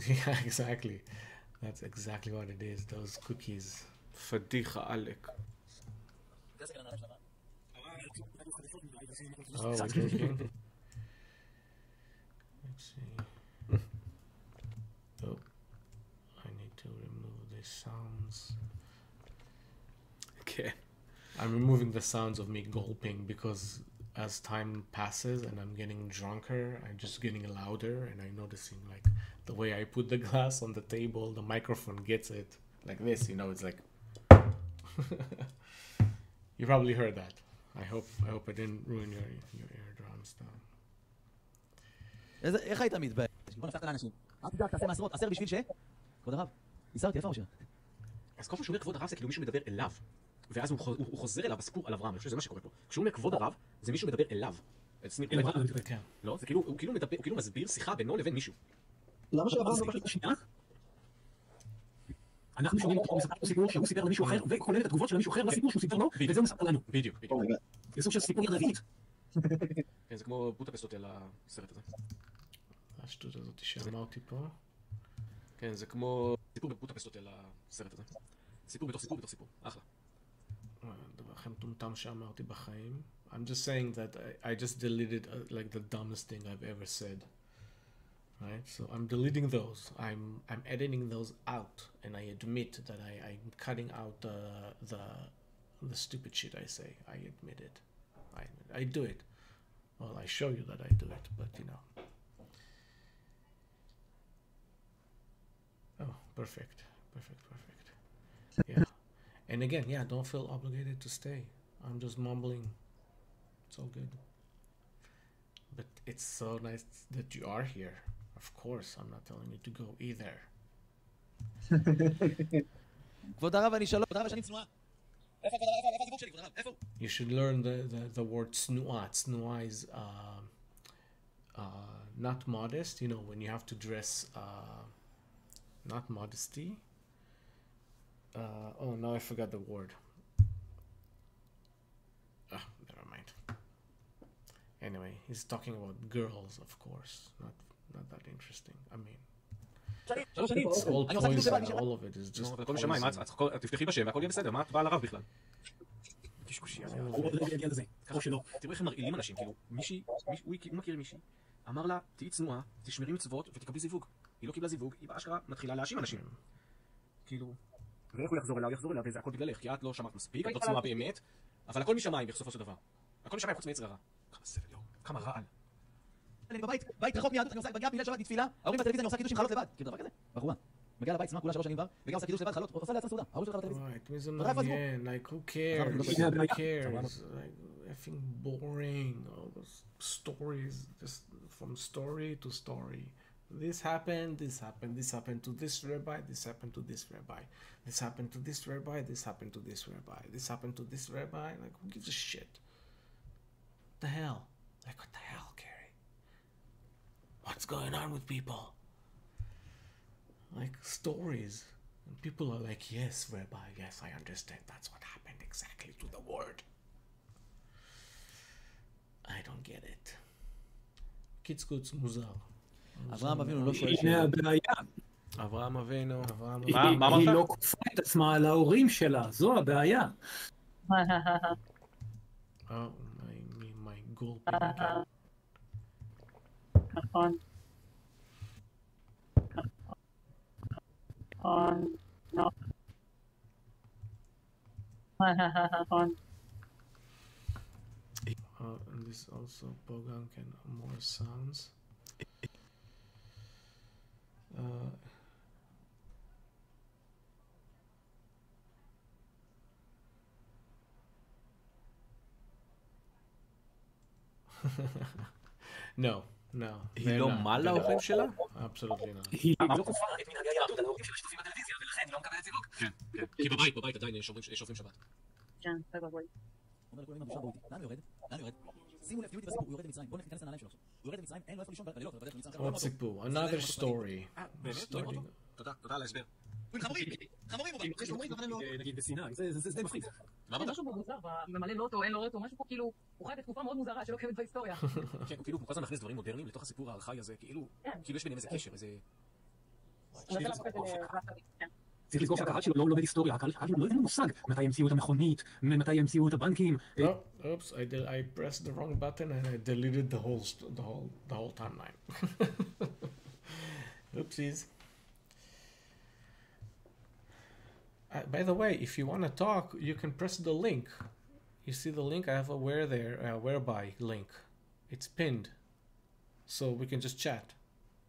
A: Yeah, exactly. That's exactly what it is. Those cookies. Fadiha Alek. Oh, we're drinking. Let's see. Oh, I need to remove these sounds. Okay. I'm removing the sounds of me gulping because as time passes and I'm getting drunker, I'm just getting louder and I'm noticing like the way I put the glass on the table, the microphone gets it like this, you know, it's like you probably heard that. I hope I didn't ruin your eardrums though.
B: איך היית מתבייש? בוא נפתח לאנשים. אל תדאג, תעשה מעשרות, 10 בשביל ש... כבוד הרב, ניסרתי, איפה ראשר?
E: אז כל פעם שהוא אומר כבוד הרב זה כאילו מישהו מדבר אליו, ואז הוא חוזר אליו בסיפור על אברהם. אני חושב שזה מה שקורה פה. כשהוא אומר כבוד הרב, זה מישהו מדבר אליו. לא, זה כאילו, הוא כאילו מסביר שיחה בינו לבין מישהו.
C: למה שאברהם לא פשוט...
I: אנחנו שומעים אותו מספר סיפור שהוא סיפר למישהו אחר, וכולל את התגובות של מישהו אחר לסיפור שהוא סיפר לו, וזה הוא מספר לנו.
E: בדיוק.
I: זה סוג של סיפור יד רביעית.
E: כן, זה כמו בוטפסט הוטל הסרט הזה.
A: השטות הזאת שאמרתי פה.
E: כן, זה כמו סיפור בבוטפסט הוטל הסרט הזה. סיפור בתוך סיפור בתוך סיפור. אחלה.
A: דבר הכי מטומטם שאמרתי בחיים. I'm just saying that I just deleted like the dumbest thing I've ever said. Right? So I'm deleting those. I'm editing those out, and I admit that I'm cutting out the stupid shit I say. I admit it. I do it. Well, I show you that I do it, but you know. Oh, perfect. Yeah. And again, yeah, don't feel obligated to stay. I'm just mumbling. It's all good. But it's so nice that you are here. Of course, I'm not telling you to go either.
B: כבוד הרב, אני שלום, כבוד הרב, שאני צנועה. איפה הדיבור שלי, כבוד הרב? איפה?
A: You should learn the word צנועה. צנועה is not modest, you know, when you have to dress, not modesty. Oh, now I forgot the word. Never mind. Anyway, he's talking about girls, of course. Not that interesting. I mean, it's all poison. All of it is just
E: כל משמיים, תפתחי בשם והכל יהיה בסדר, מה את באה לרב בכלל? קשקושייה. תראו איך הם מרעילים אנשים, כאילו, הוא מכיר מישהי, אמר לה, תהיי צנועה, תשמרי מצוות ותקבלי זיווג. היא לא קיבלה זיווג, היא באשכרה מתחילה להאשים אנשים. כאילו, ואיך הוא יחזור אליה, וזה הכל בגללך, כי את לא שמעת מספיק, את לא צנועה באמת, אבל הכל משמיים בסופו של דבר. הכל משמיים חוץ מעץ רע. כמה סבל, כמה רעל.
B: אני בבית רחוק מיהדות, אני מגיע בליל שבת בתפילה, ההורים בטלוויזיה, אני עושה קידוש עם חלות לבד. כאילו דבר כזה, בחורה. מגיע לבית, צנועה כולה 3 שנים כבר, וגם עושה קידוש לבד, חלות, עושה לעצמה סעודה. ההורים שלך בטלוויזיה.
A: Right, מי זה מעניין? Like, who cares? Who cares? Like, effing boring. All those stories, just from story to story. This happened to this rabbi, this happened to this rabbi. This happened to this rabbi, this happened to this rabbi. This happened to this rabbi. Like, who gives a shit? What the hell? Like, what the hell, Gary? What's going on with people? Like, stories. And people are like, yes, rabbi, yes, I understand. That's what happened exactly to the word. I don't get it. קיצקוץ מוזר.
B: אברהם אבינו לא שואל
H: הנה הבעיה.
A: אברהם אבינו.
H: היא לא כופה את עצמה על ההורים שלה, זו הבעיה.
A: Oh, my gulping again.
D: נכון. נכון.
A: And this also Bogan can more sounds. No.
E: היא לא מה להורים שלה?
A: Absolutely not.
I: היא לא כופה את מנהגי היהדות על ההורים שלה שצופים בטלוויזיה, ולכן היא לא מקבלת זיווג.
E: כן. כי בבית עדיין יש שופים שבת.
D: כן, זה גבוה.
B: אומר לכולם, בושה בואי, לאן הוא יורד? שימו לב, תהיו איתי בסיפור, הוא יורד למצרים, בואו ניכנס לנעליים שלו עכשיו. הוא יורד למצרים, אין לו איפה לישון בלילות, אבל בדרך למצרים.
A: עוד סיפור, another story.
E: באמת? תודה על ההסבר.
B: הוא עם חמורים הוא בא. יש חמורים, אבל הם לא.
I: נגיד בסיני, זה די מפחיד.
D: זה משהו מוזר, ממלא לוטו, אין לו לוטו, משהו פה כאילו, הוא חי בתקופה מאוד מוזרה שלא קיימת בהיסטוריה.
E: כן, הוא כאילו כל הזמן מכניס דברים מודרניים לתוך הסיפור הארכאי הזה, כאילו יש ביניהם איזה קשר, איזה...
I: צריך לזכור שהקהל שלו לא לומד היסטוריה, הקהל שלו לא אין לו מושג מתי המציאו את המכונית, מתי המציאו את הבנקים.
A: Oops, I pressed the wrong button and I deleted the whole timeline. Oopsies. By the way, if you want to talk, you can press the link. You see the link? I have a whereby link. It's pinned. So we can just chat.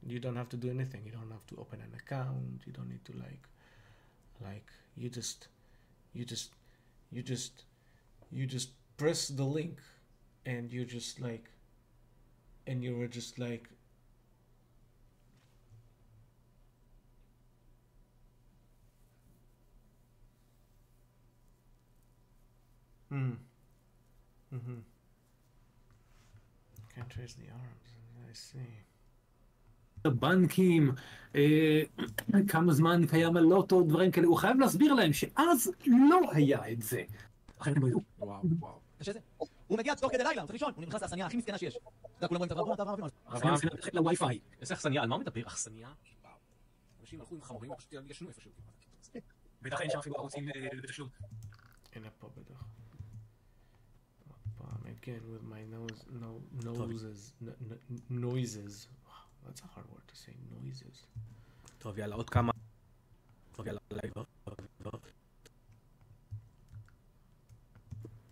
A: You don't have to do anything. You don't have to open an account. You don't need to you just press the link, and you just and you were just can't trace the arms. I see.
H: הבנקים, כמה זמן קיים הלוטו, דברים כאלה, הוא חייב להסביר להם שאז לא היה את זה. אחרת הם לא ידעו.
E: וואו, וואו.
B: קשה זה. הוא מגיע תוך כדי לילה, הוא צריך לישון, הוא נכנס לאכסניה הכי מסכנה שיש. אתה יודע, כולם רואים את אברהם, אתה אברהם.
H: אברהם לווי-פיי.
E: איזה אכסניה, על מה הוא מדבר? אכסניה? וואו. אנשים הלכו עם חמורים, פשוט ישנו איפשהו.
I: בטח אין שם אפילו ערוצים בתשלום.
A: אין פה בטח. Again with my noises. Wow, that's a hard word to say. Noises.
E: טוב, יאללה, עוד כמה. טוב, יאללה,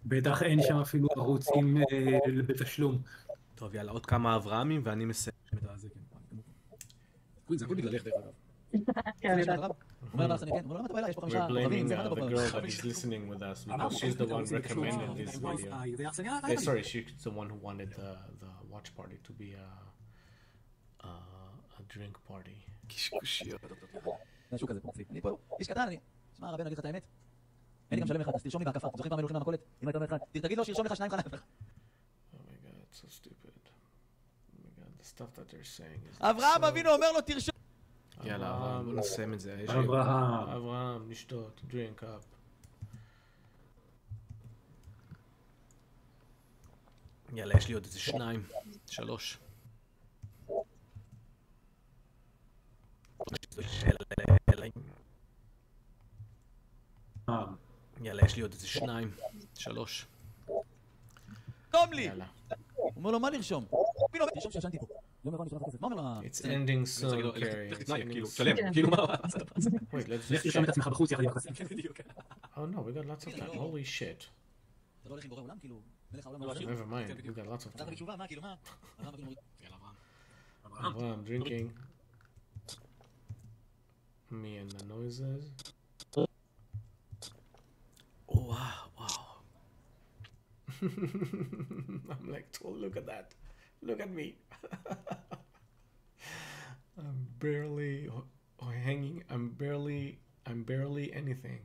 H: בטח אין שם אפילו ערוצים בתשלום.
E: טוב, יאללה, עוד כמה אברהמים ואני מסיים. זה הכל בגללך דרך אגב.
B: כן, אני יודעת. הוא אומר לאכסניה, כן, הוא אומר, למה אתה בא אליי? יש פה 5
A: We're blaming
B: זה
A: the girl that is listening with us because she's the one recommended this video. Sorry, she's the one who wanted the watch party to be a drink party.
E: קשקושיות.
B: זה שוק כזה פה, אני פה, איש קטן, אני... שמע, רבנו, אגיד לך את האמת. אין לי גם שלם אחד, אז תרשום לי בהקפה. זוכרים פעם הולכים למכולת? אם היית אומר אחד, תגיד לו שירשום לך 2 חלב.
A: Oh my god, it's so stupid. Oh my god, the stuff that they're saying is
B: אברהם אבינו אומר לו תרשום.
E: יאללה, אברהם, בוא נסיים את זה.
A: אברהם, נשתות, drink up.
E: יאללה, יש לי עוד איזה 2, 3. יאללה, יש לי עוד איזה 2, 3.
B: תום לי! הוא אומר לו, מה לרשום? תרשום שישנתי פה. לא אומר, נשאר לך כסף. מה אומר לו?
A: It's ending soon, Carrie.
E: לך תתנאי, כאילו, שלם, כאילו מה?
A: Wait, let's
I: לך תרשום את עצמך בחוץ יחד עם הכסף.
A: Oh no, we got lots of time. Holy shit.
B: אתה לא הולך עם בורא עולם? כאילו, מלך העולם לא
A: Never mind, we got lots of
B: אתה
A: time.
B: בתשובה, מה? כאילו, מה? אברהם אבינו מוריד.
E: יאללה, אברהם.
A: Abraham drinking. Me and the noises.
E: Oh, wow.
A: I'm like, oh, look at that. Look at me. I'm barely hanging. I'm barely anything.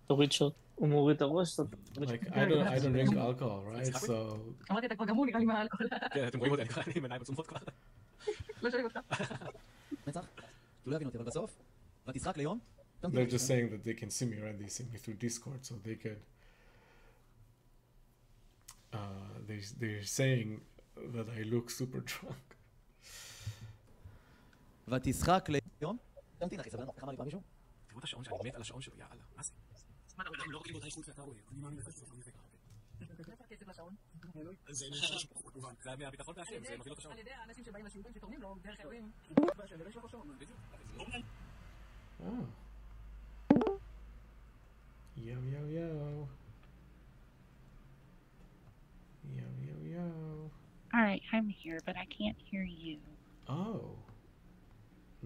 F: תוריד שוט. הוא מוריד את הראש.
A: Like, I don't drink alcohol, right? So...
D: אמרתי, אתה כבר גמור נראה לי מהאלכוהול.
E: כן, אתם רואים אותי, אני עם עיניים עצומות כבר.
D: לא שואלים אותך.
B: מצח? הוא לא יבין אותי, אבל בסוף, ותשחק ליום.
A: They're just saying that they can see me, right? They see me through Discord, so they could... they're saying that I look super drunk.
B: ותשחק ליום. תמתין אחי, סבלנות, כמה לי פעם מישהו?
E: תראו את השעון שאני מת על השעון שלו, יאללה. מה זה?
I: הם לא רואים אותה איכות שאתה רואה. אני מאמין לך שזה
E: זה היה מהביטחון מהשם, זה מביא לו את השעון.
D: על ידי האנשים שבאים לשיעורים שתורמים לו, דרך אלוהים. ויש לו שעון.
A: Oh. Yo, yo, yo. Yo, yo, yo.
J: Alright, I'm here, but I can't hear you.
A: Oh.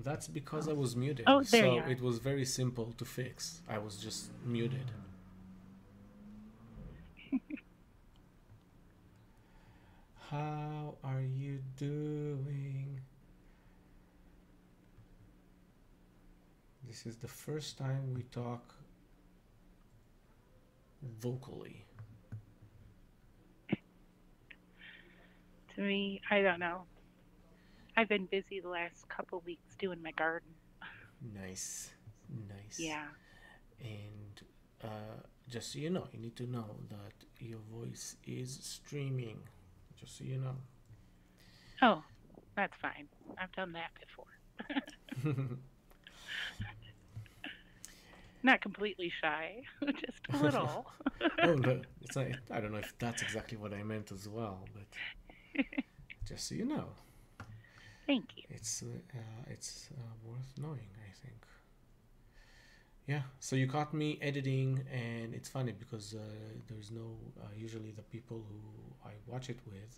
A: That's because I was muted.
J: Oh, there
A: so
J: you are.
A: it was very simple to fix. I was just muted. How are you doing? This is the first time we talk vocally.
J: To me, I don't know. I've been busy the last couple weeks doing my garden.
A: Nice. Nice.
J: Yeah.
A: And just so you know, you need to know that your voice is streaming. Just so you know.
J: Oh, that's fine. I've done that before. Not completely shy, just a little.
A: Oh, no, it's not, I don't know if that's exactly what I meant as well, but just so you know.
J: Thank you.
A: It's worth knowing, I think. Yeah, so you caught me editing, and it's funny because there's no usually the people who I watch it with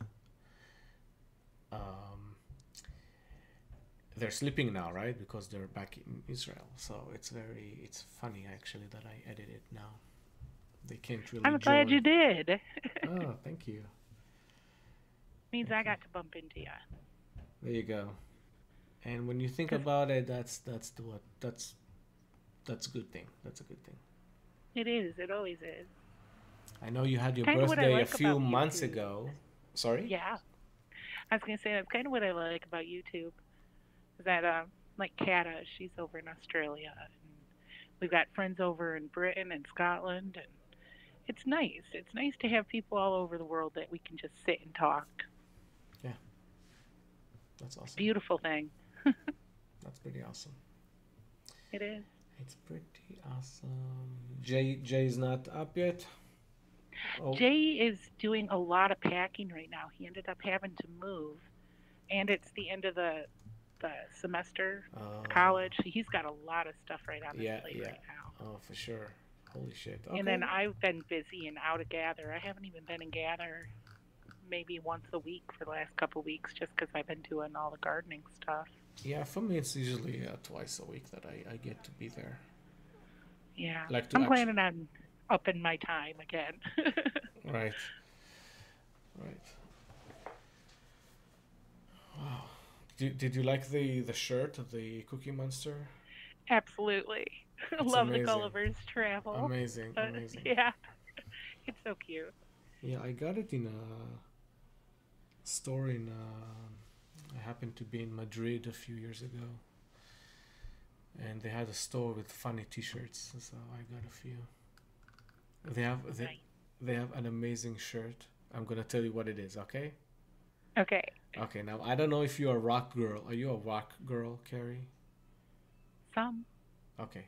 A: they're sleeping now, right? Because they're back in Israel. So it's funny actually that I edit it now. They can't really
J: I'm glad you did.
A: Oh, thank you.
J: Means I got to bump into you.
A: There you go. And when you think about it, that's a good thing. That's a good thing.
J: It is. It always is.
A: I know you had your
J: Kinda
A: birthday
J: like
A: a few
J: about
A: months
J: YouTube.
A: ago. Sorry?
J: Yeah. I was gonna say that's kind of what I like about YouTube. Is that like Kata, she's over in Australia, and we've got friends over in Britain and Scotland, and it's nice. It's nice to have people all over the world that we can just sit and talk.
A: Yeah. That's awesome.
J: Beautiful thing.
A: That's pretty awesome.
J: It is.
A: It's pretty awesome. Jay's not up yet? Oh.
J: Jay is doing a lot of packing right now. He ended up having to move, and it's the end of the semester, college. He's got a lot of stuff right on his plate right now.
A: Oh, for sure. Holy shit. Okay.
J: And then I've been busy and out of Gather. I haven't even been in Gather maybe once a week for the last couple of weeks just because I've been doing all the gardening stuff.
A: Yeah, for me it's usually twice a week that I get to be there.
J: Yeah,
A: like
J: I'm planning on upping my time again.
A: Right. Wow. Did you like the shirt, the Cookie Monster?
J: Absolutely. Love the Gulliver's Travel.
A: Amazing.
J: Yeah, it's so cute.
A: Yeah, I got it in a store in. I happened to be in Madrid a few years ago, and they had a store with funny T-shirts, so I got a few. They have an amazing shirt. I'm gonna tell you what it is, okay?
J: Okay.
A: Okay. Now I don't know if you're a rock girl. Are you a rock girl, Carrie?
J: Some.
A: Okay.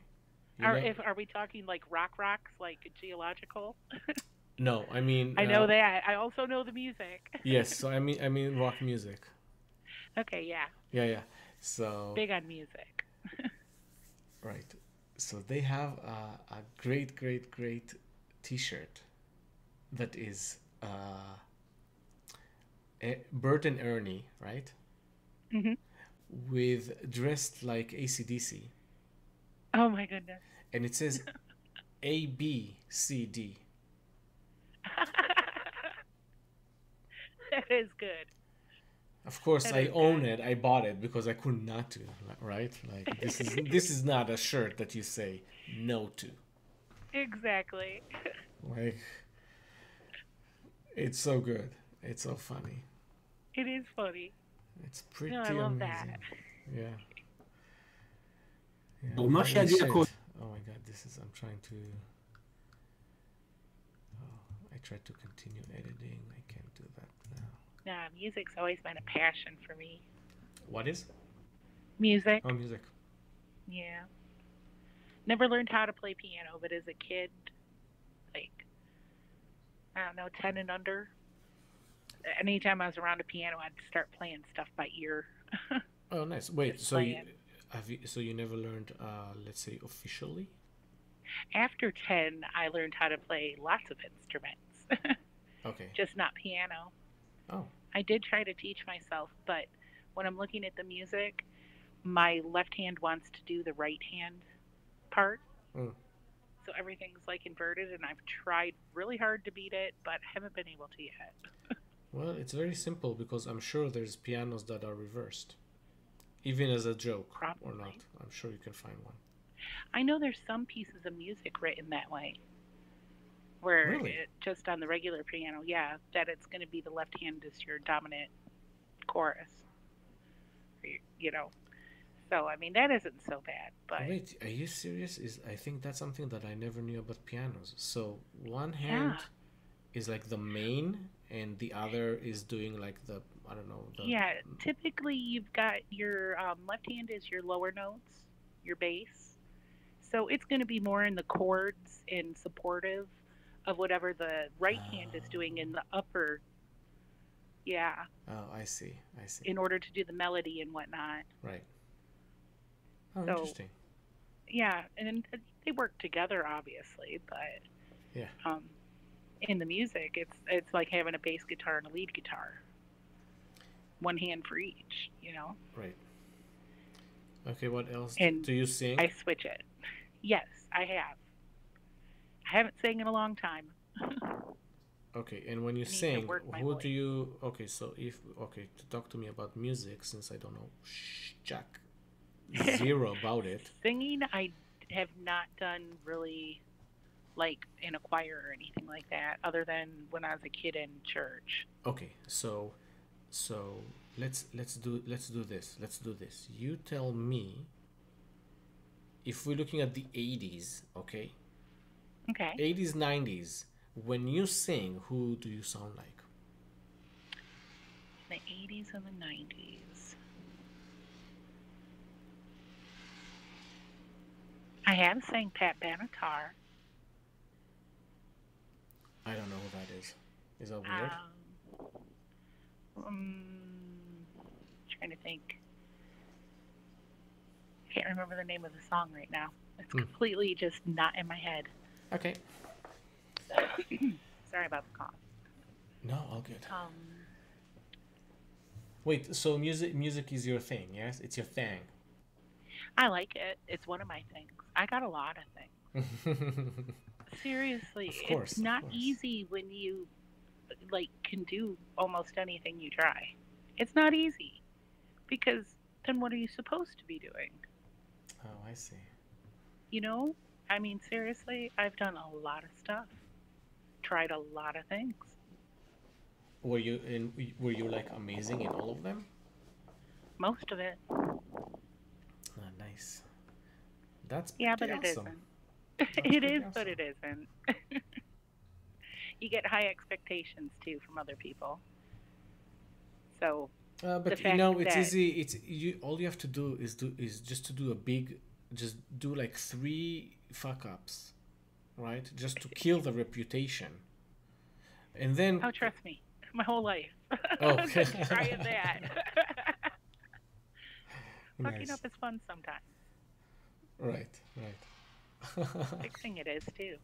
J: Are we talking like rocks, like geological?
A: No, I mean.
J: I know that. I also know the music.
A: Yes, so I mean rock music.
J: Okay, yeah.
A: Yeah. So.
J: Big on music.
A: Right. So they have a great T-shirt that is Bert and Ernie, right?
J: Mm-hmm.
A: With dressed like AC/DC.
J: Oh my goodness.
A: And it says ABCD.
J: That is good.
A: Of course, I own it. I bought it because I couldn't not to, right? Like this is not a shirt that you say no to.
J: Exactly.
A: Like, it's so good. It's so funny.
J: It is funny.
A: It's pretty
J: I love
A: amazing.
J: that.
A: Yeah.
H: Oh my God!
A: I'm trying to. I tried to continue editing. I can't do that now.
J: Nah, music's always been a passion for me.
A: What is?
J: Music.
A: Oh, music.
J: Yeah. Never learned how to play piano, but as a kid, like, I don't know, 10 and under, anytime I was around a piano, I'd start playing stuff by ear.
A: Oh, nice. Wait, so you never learned, let's say, officially?
J: After 10, I learned how to play lots of instruments.
A: Okay.
J: Just not piano.
A: Oh.
J: I did try to teach myself, but when I'm looking at the music, my left hand wants to do the right hand part.
A: Mm.
J: So everything's like inverted, and I've tried really hard to beat it, but haven't been able to yet.
A: Well, it's very simple because I'm sure there's pianos that are reversed. Even as a joke.
J: Probably.
A: Or not. I'm sure you can find one.
J: I know there's some pieces of music written that way. Where
A: Really?
J: Just on the regular piano, yeah, that it's going to be the left hand is your dominant chorus. You know. So, I mean, that isn't so bad. But
A: Wait, are you serious? I think that's something that I never knew about pianos. So one hand is like the main, and the other is doing like the, I don't know.
J: Yeah, typically you've got your left hand is your lower notes, your bass. So it's going to be more in the chords and supportive of whatever the right hand is doing in the upper. Yeah.
A: Oh, I see.
J: In order to do the melody and whatnot.
A: Right. Oh,
J: So,
A: interesting.
J: Yeah, and they work together, obviously, but
A: Yeah.
J: in the music, it's like having a bass guitar and a lead guitar. One hand for each, you know?
A: Right. Okay, what else?
J: And
A: Do you sing?
J: I switch it. Yes, I have. I haven't sang in a long time.
A: Okay, and when you
J: I need to
A: sing,
J: work my
A: who
J: voice.
A: do you... Okay, so to talk to me about music, since I don't know jack zero about it.
J: Singing, I have not done really, like, in a choir or anything like that, other than when I was a kid in church.
A: Okay, so let's do this. Let's do this. You tell me, if we're looking at the 80s, okay?
J: Okay.
A: 80s, 90s, when you sing, who do you sound like?
J: The 80s and the 90s. I have sang Pat Benatar.
A: I don't know who that is. Is that weird?
J: Trying to think. I can't remember the name of the song right now. It's completely just not in my head.
A: Okay.
J: Sorry about the cough.
A: No, all good. Wait, so music is your thing, yes? It's your thing.
J: I like it. It's one of my things. I got a lot of things. Seriously, it's not easy when you can do almost anything you try. It's not easy, because then what are you supposed to be doing?
A: Oh, I see.
J: I mean, seriously, I've done a lot of stuff. Tried a lot of things.
A: Were you like amazing in all of them?
J: Most of it.
A: Ah, nice. That's
J: but it
A: awesome.
J: isn't. It is, awesome. But it isn't. You get high expectations too from other people. So,
A: but it's easy. All you have to do is just to do a big, just do like 3 fuck ups, right? Just to kill the reputation, and then.
J: Oh, trust me, my whole life.
A: Oh,
J: trying that.
A: Nice.
J: Fucking up is fun sometimes.
A: Right.
J: Fixing it is too.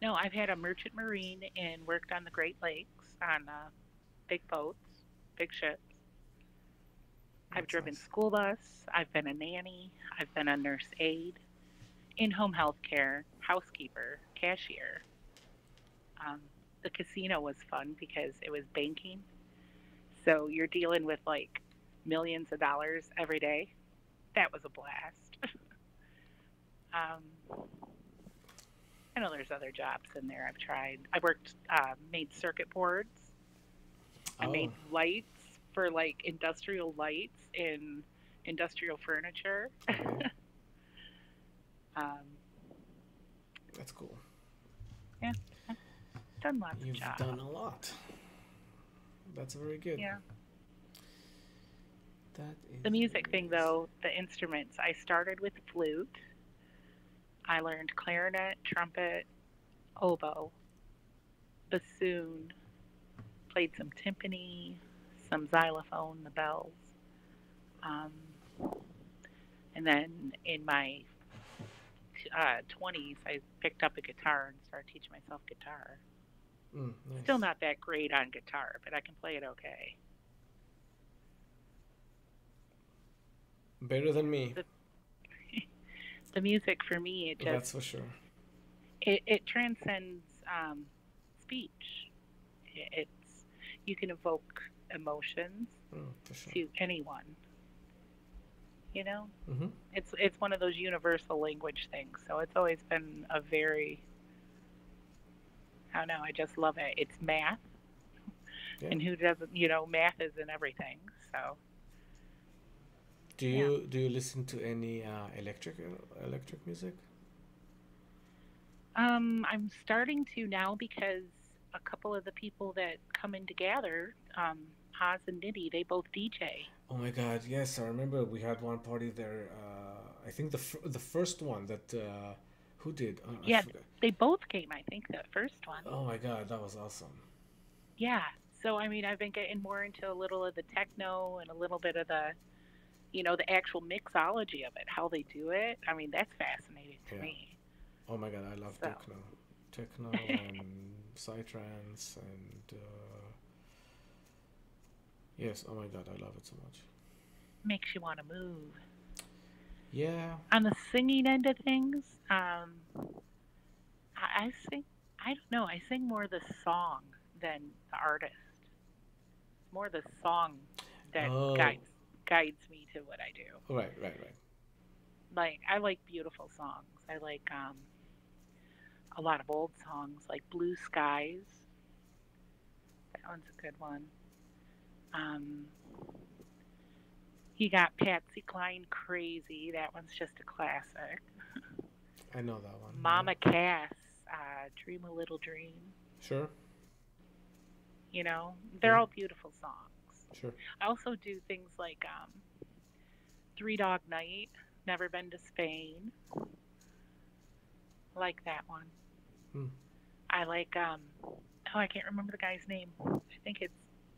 J: No, I've had a merchant marine and worked on the Great Lakes on big boats, big ships. I've driven school bus. I've been a nanny. I've been a nurse aide, in-home health care, housekeeper, cashier. The casino was fun because it was banking. So you're dealing with like millions of dollars every day. That was a blast. I know there's other jobs in there I've tried. I worked, made circuit boards. I made lights for like industrial lights in industrial furniture.
A: That's cool.
J: Yeah, I've done lots
A: You've
J: of jobs.
A: done a lot. That's very good.
J: Yeah.
A: That is
J: the music thing, though, the instruments, I started with flute. I learned clarinet, trumpet, oboe, bassoon, played some timpani, some xylophone, the bells. And then in my 20s, I picked up a guitar and started teaching myself guitar.
A: Nice.
J: Still not that great on guitar, but I can play it okay.
A: Better than me.
J: The music for me, it just...
A: That's for sure.
J: It transcends speech. You can evoke emotions
A: for sure.
J: to anyone. You know?
A: Mm-hmm.
J: It's one of those universal language things. So it's always been a very... I don't know, I just love it. It's math. Yeah. And who doesn't, math is in everything, so...
A: Do you listen to any electric music?
J: I'm starting to now because a couple of the people that come in to gather, Haas and Nitty, they both DJ.
A: Oh my God, yes, I remember we had one party there. I think the first one that who did?
J: Yeah, they both came. I think the first one.
A: Oh my God, that was awesome.
J: Yeah, so I mean, I've been getting more into a little of the techno and a little bit of the. The actual mixology of it, how they do it. I mean, that's fascinating to me.
A: Oh my God, I love techno and psytrance and yes. Oh my God, I love it so much.
J: Makes you want to move.
A: Yeah.
J: On the singing end of things, I sing. I don't know. I sing more the song than the artist. It's more the song that guides me to what I do.
A: Right.
J: Like I like beautiful songs. I like a lot of old songs like Blue Skies. That one's a good one. You got Patsy Cline Crazy. That one's just a classic.
A: I know that one.
J: Mama Cass, Dream a Little Dream.
A: Sure.
J: You know, they're all beautiful songs.
A: Sure.
J: I also do things like Three Dog Night, Never Been to Spain. I like that one. I like, I can't remember the guy's name. I think it's,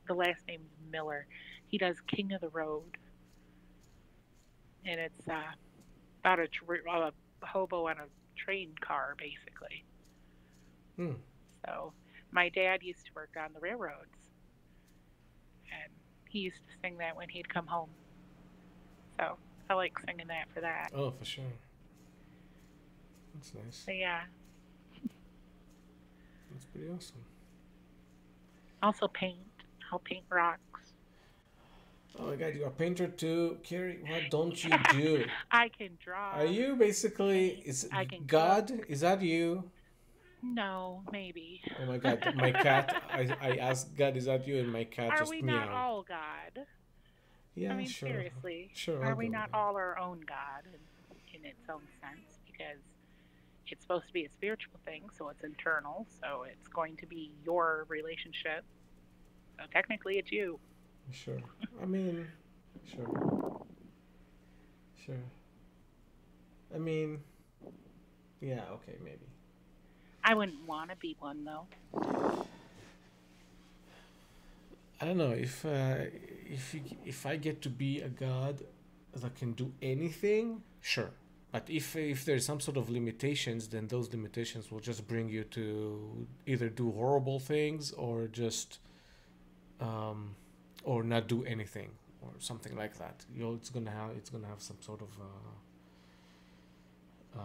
J: the last name's Miller. He does King of the Road. And it's about a hobo on a train car, basically. So my dad used to work on the railroads, and he used to sing that when he'd come home. So I like singing that for that.
A: Oh, for sure. That's nice.
J: So yeah.
A: That's pretty awesome.
J: Also paint. I'll paint rocks.
A: Oh my God, you're a painter too, Carrie. What don't you do?
J: I can draw.
A: Are you basically God?
J: Cook.
A: Is that you?
J: No, maybe.
A: Oh my God, my cat. I asked God, is that you? And my cat just meowed.
J: Are we not all God?
A: Yeah,
J: I mean,
A: sure.
J: seriously.
A: Sure.
J: Are we not all our own God in its own sense? Because it's supposed to be a spiritual thing, so it's internal, so it's going to be your relationship. So technically, it's you.
A: Sure. I mean, sure. I mean, yeah, okay, maybe.
J: I wouldn't want to be one, though.
A: I don't know if I get to be a god that can do anything, sure. But if there's some sort of limitations, then those limitations will just bring you to either do horrible things or just or not do anything or something like that. It's gonna have some sort of
J: the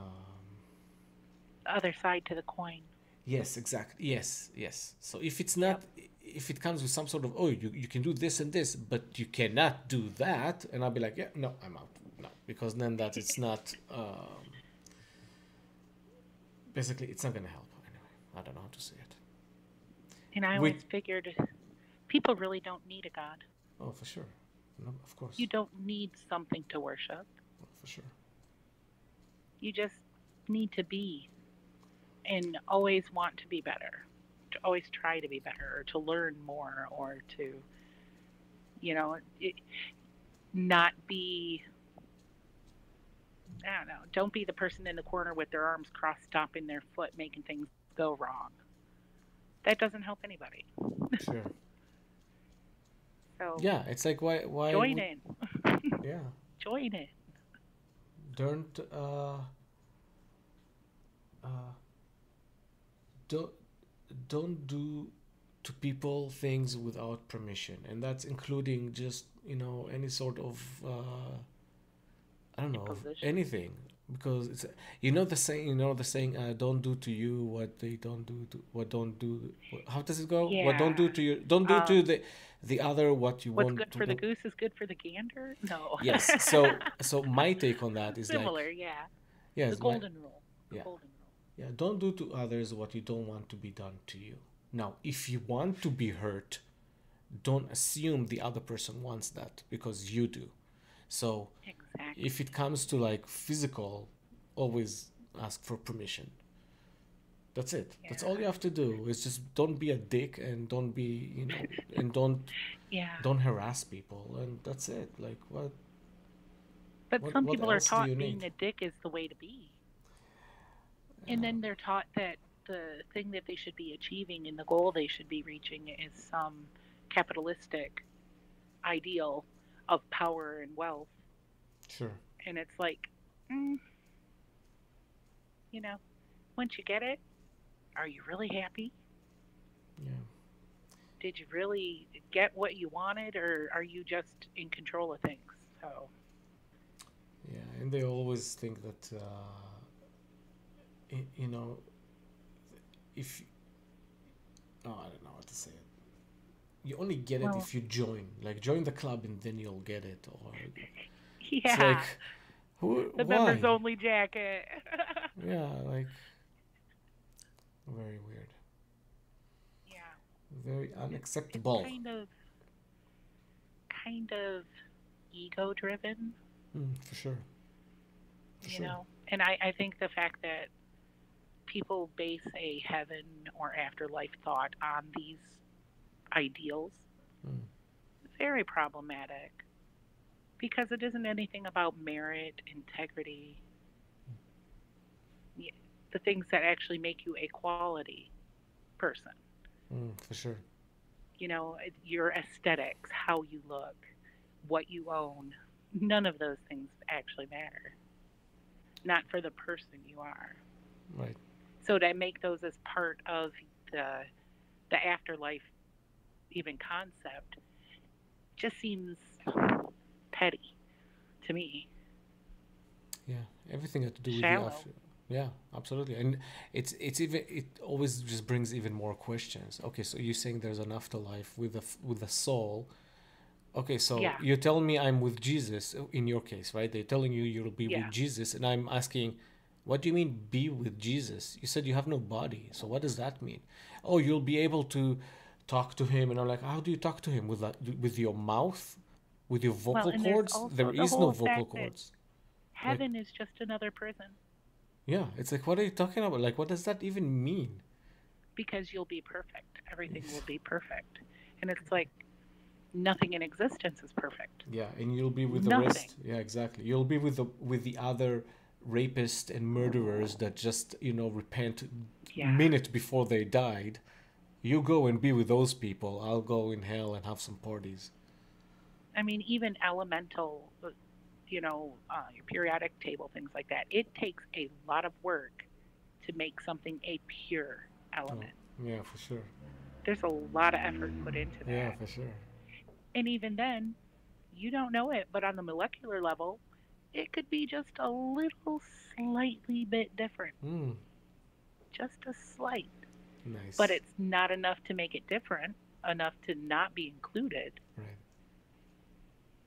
J: other side to the coin.
A: Yes, exactly. Yes. So if it's not, if it comes with some sort of, oh, you can do this and this, but you cannot do that, and I'll be like, yeah, no, I'm out. No, because then that it's not. Basically, it's not gonna help anyway. I don't know how to say it.
J: And I always figured people really don't need a god.
A: Oh, for sure. No, of course.
J: You don't need something to worship.
A: Oh, for sure.
J: You just need to be and always want to be better, to always try to be better, or to learn more, or to, not be, I don't know, don't be the person in the corner with their arms crossed, stomping their foot, making things go wrong. That doesn't help anybody.
A: Sure.
J: So
A: yeah, it's like why
J: join in.
A: Yeah.
J: Join in.
A: Don't do to people things without permission, and that's including just any sort of I don't know, anything, because it's the saying don't do to you what they don't do to how does it go?
J: Yeah.
A: What don't do to you, don't do to the other what you want.
J: What's good for the goose is good for the gander? No.
A: Yes. So my take on that is
J: similar,
A: like,
J: yeah.
A: Yes,
J: the golden rule.
A: Yeah. Yeah, don't do to others what you don't want to be done to you. Now, if you want to be hurt, don't assume the other person wants that, because you do. So
J: exactly.
A: If it comes to like physical, always ask for permission. That's it. Yeah. That's all you have to do. Is just don't be a dick, and don't be, and don't harass people, and that's it. Like what?
J: But some people are taught being a dick is the way to be. And then they're taught that the thing that they should be achieving and the goal they should be reaching is some capitalistic ideal of power and wealth.
A: Sure.
J: And it's like, once you get it, are you really happy?
A: Yeah.
J: Did you really get what you wanted, or are you just in control of things? So.
A: Yeah, and they always always think that, you know, if... Oh, I don't know how to say it. You only get it if you join. Like, join the club and then you'll get it. Or
J: yeah.
A: It's like,
J: the members only jacket.
A: Yeah, like, very weird.
J: Yeah.
A: Very unacceptable.
J: It's kind of ego-driven.
A: For sure.
J: You know, and I think the fact that people base a heaven or afterlife thought on these ideals is very problematic, because it isn't anything about merit, integrity, the things that actually make you a quality person.
A: For sure.
J: You know, your aesthetics, how you look, what you own, none of those things actually matter. Not for the person you are.
A: Right.
J: So to make those as part of the afterlife even concept just seems petty to me.
A: Yeah, everything had to do with
J: Shallow.
A: the after. Yeah, absolutely, and it always just brings even more questions. Okay, so you're saying there's an afterlife with a soul. Okay, so you're telling me I'm with Jesus in your case, right? They're telling you you'll be with Jesus, and I'm asking, what do you mean be with Jesus? You said you have no body, so what does that mean? Oh, you'll be able to talk to him, and I'm like, how do you talk to him? With your mouth, with your vocal cords? There is no vocal cords.
J: Heaven is just another prison.
A: Yeah, it's like, what are you talking about? Like, what does that even mean?
J: Because you'll be perfect. Everything will be perfect. And it's like, nothing in existence is perfect.
A: Yeah, and you'll be with the rest. Yeah, exactly. You'll be with the other rapists and murderers that just, you know, repent minute before they died. You go and be with those people. I'll go in hell and have some parties.
J: I mean, even elemental, you know, your periodic table, things like that. It takes a lot of work to make something a pure element.
A: Oh, yeah, for sure.
J: There's a lot of effort put into that.
A: Yeah, for sure.
J: And even then, you don't know it, but on the molecular level, it could be just a little slightly bit different. Just a slight.
A: Nice.
J: But it's not enough to make it different, enough to not be included.
A: Right.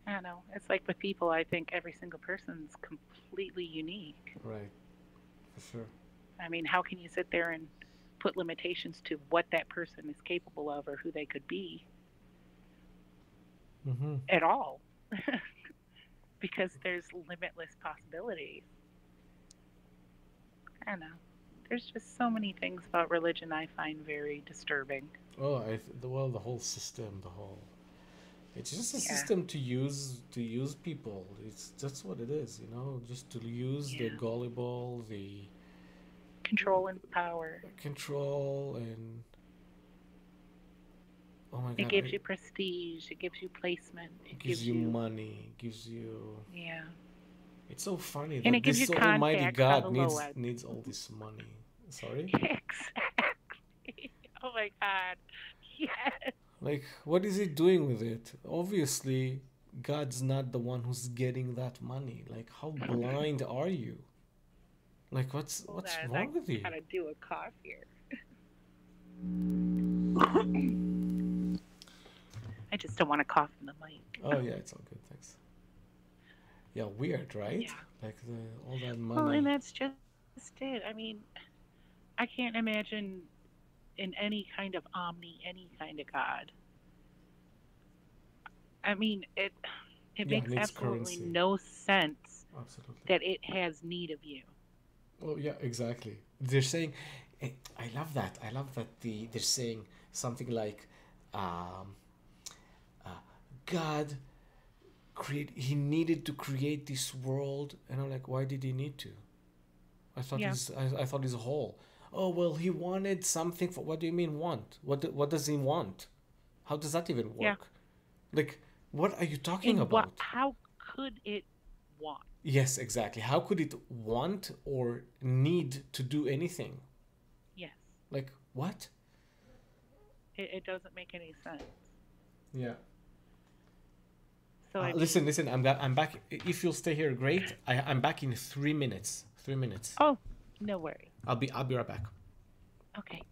J: I don't know. It's like with people, I think every single person's completely unique.
A: Right. For sure.
J: I mean, how can you sit there and put limitations to what that person is capable of or who they could be at all? Because there's limitless possibilities. I don't know. There's just so many things about religion I find very disturbing.
A: Oh, the whole system, it's just a system to use people. That's what it is, you know, just to use the gullible, the
J: control and power.
A: Control and oh my God!
J: It gives you prestige. It gives you placement. It
A: gives you money. Gives you It's so funny
J: and
A: that this Almighty God needs all this money. Sorry.
J: Exactly. Oh my God. Yes.
A: Like, what is he doing with it? Obviously, God's not the one who's getting that money. Like, how blind are you? Like, what's wrong with you?
J: I gotta do a cough here. I just don't want to cough in the mic.
A: Oh yeah, it's all good, thanks. Yeah, weird, right?
J: Yeah.
A: Like all that money.
J: Well, and that's just it. I mean, I can't imagine in any kind of any kind of God. I mean, it makes absolutely no sense that it has need of you.
A: Oh yeah, exactly. They're saying, I love that. I love that they're saying something like, God he needed to create this world, and I'm like, why did he need to? I thought I thought he's whole. Oh well, he wanted something for. What do you mean want? What does he want? How does that even work?
J: Yeah.
A: Like, what are you talking about?
J: How could it want?
A: Yes, exactly. How could it want or need to do anything?
J: Yes.
A: Like what?
J: It doesn't make any sense.
A: Yeah.
J: So I
A: listen. I'm back. If you'll stay here, great. I'm back in 3 minutes. 3 minutes.
J: Oh, no worries.
A: I'll be right back.
J: Okay.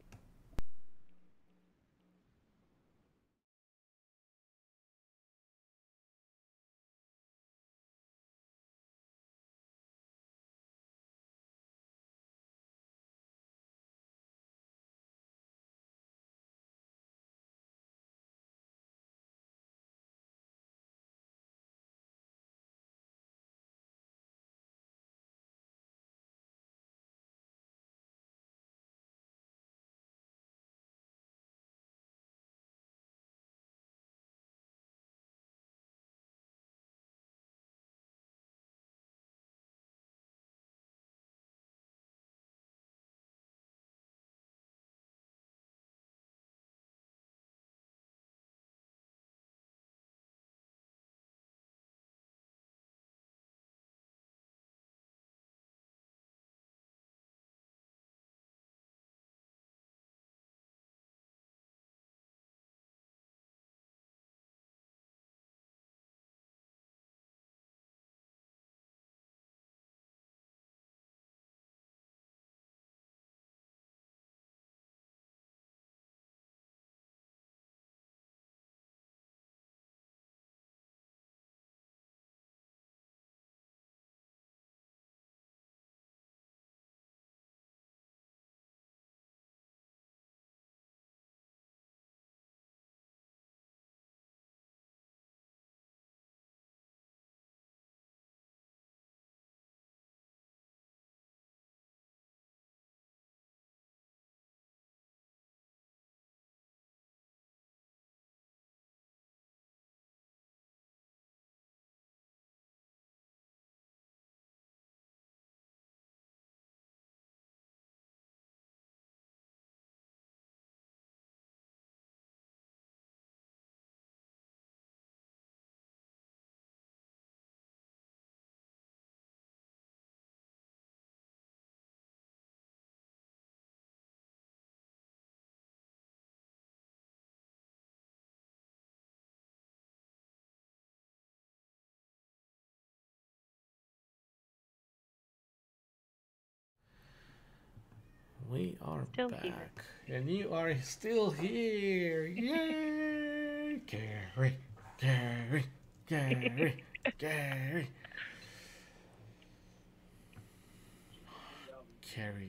A: We are
J: Still
A: back.
J: here.
A: And you are still here. Yay! Gary. Gary. Carrie.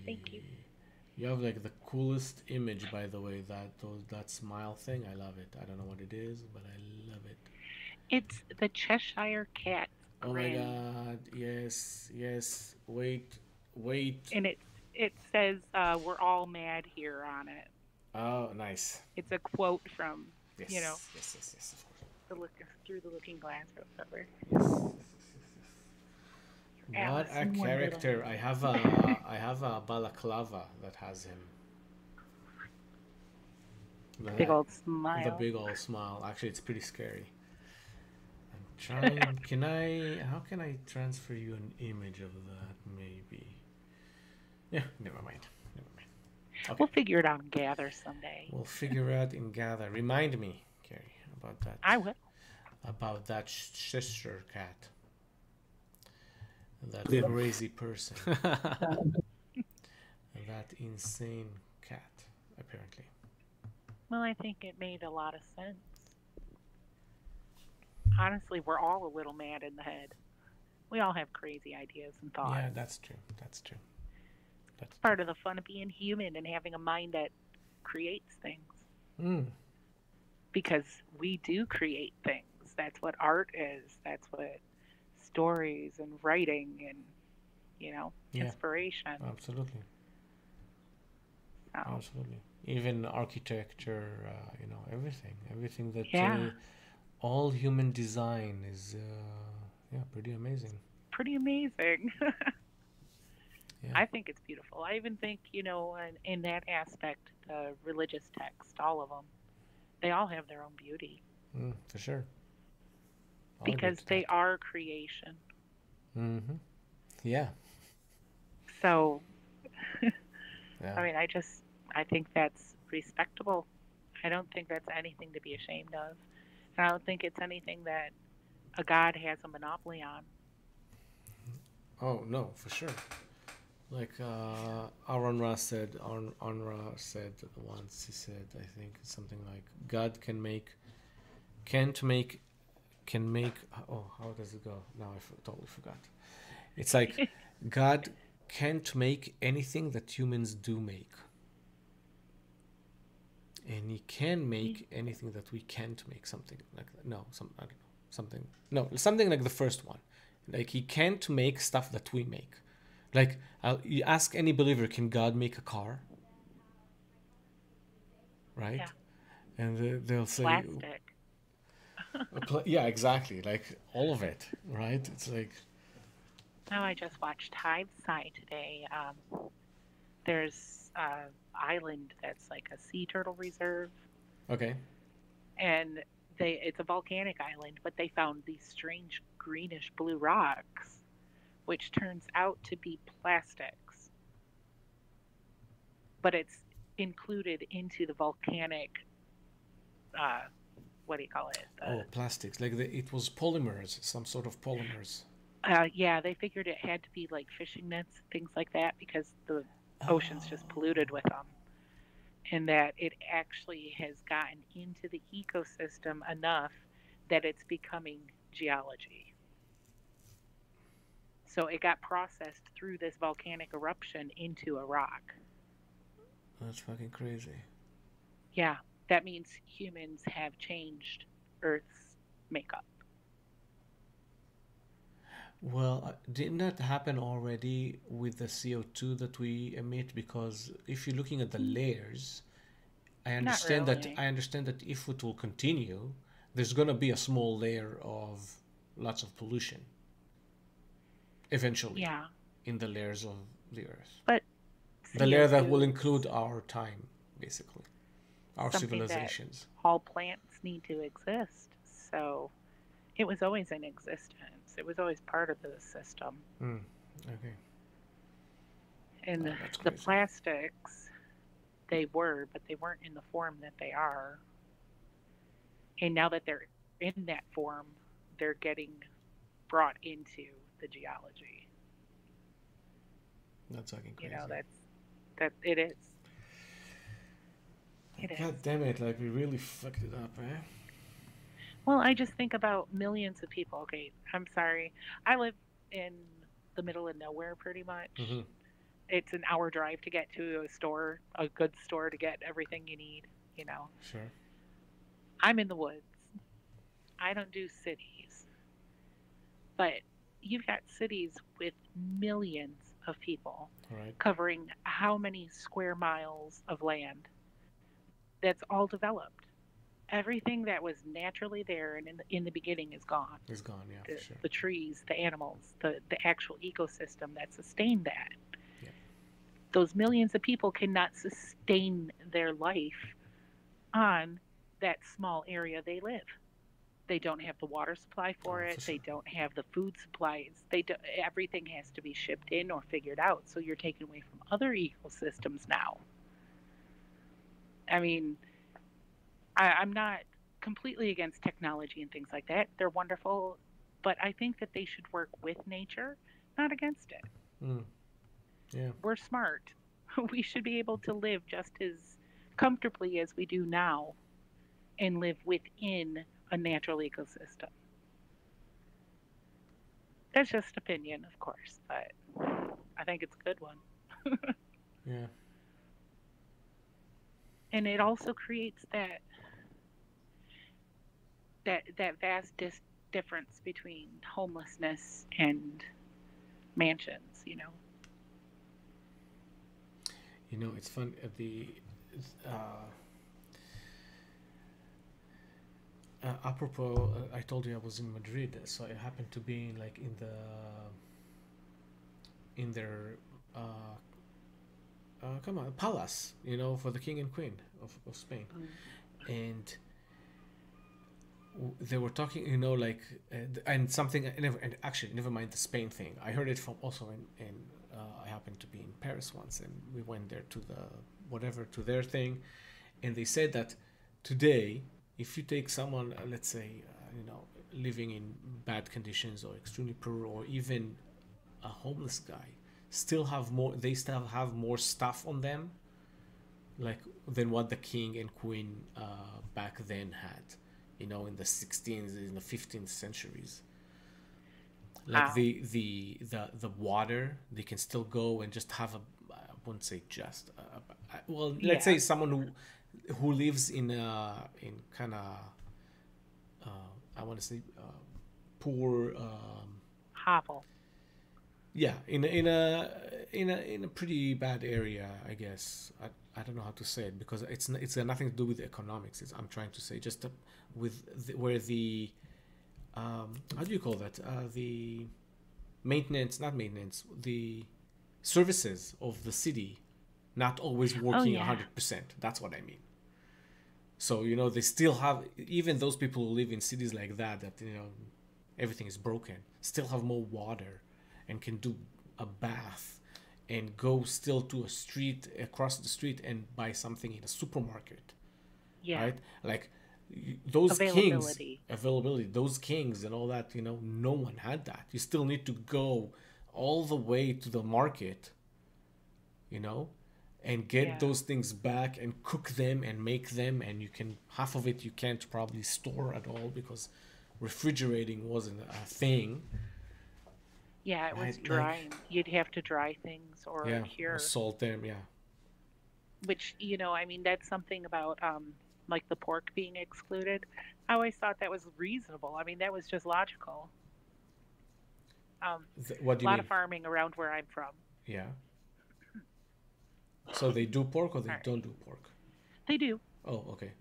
J: Thank you.
A: You have like the coolest image, by the way. That smile thing, I love it. I don't know what it is, but I love it.
J: It's the Cheshire Cat.
A: Oh my God! Yes. Wait.
J: And it says we're all mad here on it.
A: Oh, nice.
J: It's a quote from
A: Yes.
J: you know
A: Yes.
J: the look through the Looking Glass or whatever.
A: What a
J: Alice in
A: character! I have a balaclava that has him.
J: Big old smile.
A: The big old smile. Actually, it's pretty scary. I'm trying. How can I transfer you an image of that? Maybe. Yeah. Never mind. Okay.
J: We'll figure it out and gather someday.
A: We'll figure out and gather. Remind me, Carrie, about that.
J: I will.
A: About that Cheshire cat. That
H: Yeah.
A: crazy person. That insane cat, apparently.
J: Well, I think it made a lot of sense. Honestly, we're all a little mad in the head. We all have crazy ideas and thoughts.
A: Yeah, that's true. That's
J: part of the fun of being human and having a mind that creates things. Because we do create things. That's what art is. That's what stories and writing and, inspiration.
A: Absolutely.
J: So.
A: Absolutely. Even architecture, everything that all human design is, pretty amazing.
J: Pretty amazing.
A: Yeah.
J: I think it's beautiful. I even think, in that aspect, the religious text, all of them, they all have their own beauty.
A: For sure.
J: Because they are creation.
A: Mm-hmm. Yeah.
J: So,
A: yeah.
J: I mean, I think that's respectable. I don't think that's anything to be ashamed of. And I don't think it's anything that a god has a monopoly on.
A: Oh no, for sure. Like Aron-Ra said once. He said, I think something like, God can make. Oh, how does it go? Now I totally forgot. It's like God can't make anything that humans do make, and He can make anything that we can't make. Something like that. No, I don't know. Something like the first one. Like He can't make stuff that we make. Like you ask any believer, can God make a car? Right?
J: Yeah.
A: And they'll say,
J: Plastic.
A: Yeah, exactly. Like all of it, right? It's like.
J: Oh, I just watched Side today. There's an island that's like a sea turtle reserve.
A: Okay.
J: And it's a volcanic island, but they found these strange greenish blue rocks, which turns out to be plastics. But it's included into the volcanic, what do you call it?
A: Plastics. Like it was polymers, some sort of polymers.
J: Yeah, they figured it had to be like fishing nets, things like that, because the ocean's just polluted with them. And that it actually has gotten into the ecosystem enough that it's becoming geology. So it got processed through this volcanic eruption into a rock.
A: That's fucking crazy.
J: Yeah, that means humans have changed Earth's makeup.
A: Well, didn't that happen already with the CO2 that we emit? Because if you're looking at the layers, I understand that if it will continue, there's going to be a small layer of lots of pollution eventually.
J: Yeah.
A: In the layers of the Earth.
J: But
A: the layer that will include our time, basically, our civilizations.
J: All plants need to exist, so it was always in existence. It was always part of the system.
A: Okay.
J: And the plastics, they were, but they weren't in the form that they are. And now that they're in that form, they're getting brought into the geology.
A: That's fucking crazy.
J: You know, it is.
A: God damn it, like we really fucked it up, eh?
J: Well, I just think about millions of people. Okay, I'm sorry. I live in the middle of nowhere pretty much.
A: Mm-hmm.
J: It's an hour drive to get to a good store to get everything you need, you know.
A: Sure.
J: I'm in the woods. I don't do cities. But you've got cities with millions of people covering how many square miles of land that's all developed. Everything that was naturally there and in the beginning is gone.
A: It's gone, yeah, for sure.
J: The trees, the animals, the actual ecosystem that sustained that.
A: Yeah.
J: Those millions of people cannot sustain their life on that small area they live. They don't have the water supply for it. They don't have the food supplies. Everything has to be shipped in or figured out. So you're taken away from other ecosystems now. I mean, I'm not completely against technology and things like that. They're wonderful, but I think that they should work with nature, not against it.
A: Yeah.
J: We're smart. We should be able to live just as comfortably as we do now and live within a natural ecosystem. That's just opinion, of course, but I think it's a good one.
A: Yeah.
J: And it also creates that vast difference between homelessness and mansions, you know.
A: You know, it's fun. Apropos, I told you I was in Madrid, so I happened to be in their palace, you know, for the king and queen of Spain, and they were talking, you know, like, and something, and actually, never mind the Spain thing. I heard it from also in I happened to be in Paris once, and we went there to their thing, and they said that today, if you take someone, let's say, you know, living in bad conditions or extremely poor, or even a homeless guy, still have more stuff on them, like than what the king and queen back then had, in the 16th, in the 15th centuries. Like the water, they can still go and just have I wouldn't say just let's say someone who lives in kind of I want to say poor
J: hovel.
A: Yeah, in a pretty bad area, I guess. I don't know how to say it, because it's got nothing to do with the economics. I'm trying to say just where the how do you call that? The the services of the city not always working 100%. That's what I mean. So, they still have, even those people who live in cities like that, everything is broken, still have more water and can do a bath and go still to a street, across the street, and buy something in a supermarket. Yeah. Right? Like, those availability, those kings and all that, no one had that. You still need to go all the way to the market, and get those things back and cook them and make them, and half of it you can't probably store at all because refrigerating wasn't a thing.
J: Yeah, it was drying. You'd have to dry things or cure.
A: Or salt them,
J: Which, that's something about like the pork being excluded. I always thought that was reasonable. I mean, that was just logical.
A: What do you mean?
J: A lot of farming around where I'm from.
A: Yeah. So they do pork or they don't do pork?
J: They do.
A: Oh, okay.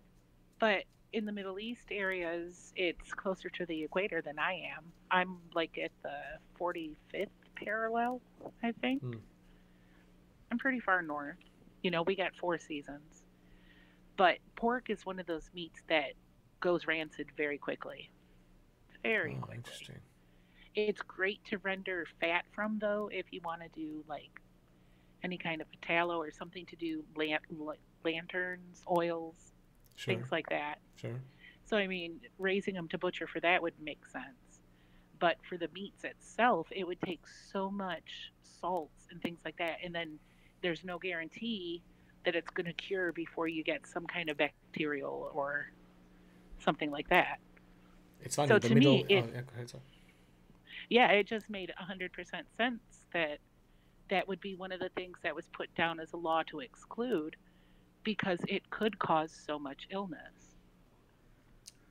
J: But in the Middle East areas, it's closer to the equator than I am. I'm like at the 45th parallel, I think. I'm pretty far north. We got 4 seasons. But pork is one of those meats that goes rancid very quickly. Very quickly. Interesting. It's great to render fat from, though, if you want to do like any kind of a tallow or something to do lanterns, oils, things like that.
A: Sure.
J: So, I mean, raising them to butcher for that would make sense. But for the meats itself, it would take so much salts and things like that. And then there's no guarantee that it's going to cure before you get some kind of bacterial or something like that.
A: It's funny.
J: So to me, it just made 100% sense that would be one of the things that was put down as a law to exclude, because it could cause so much illness.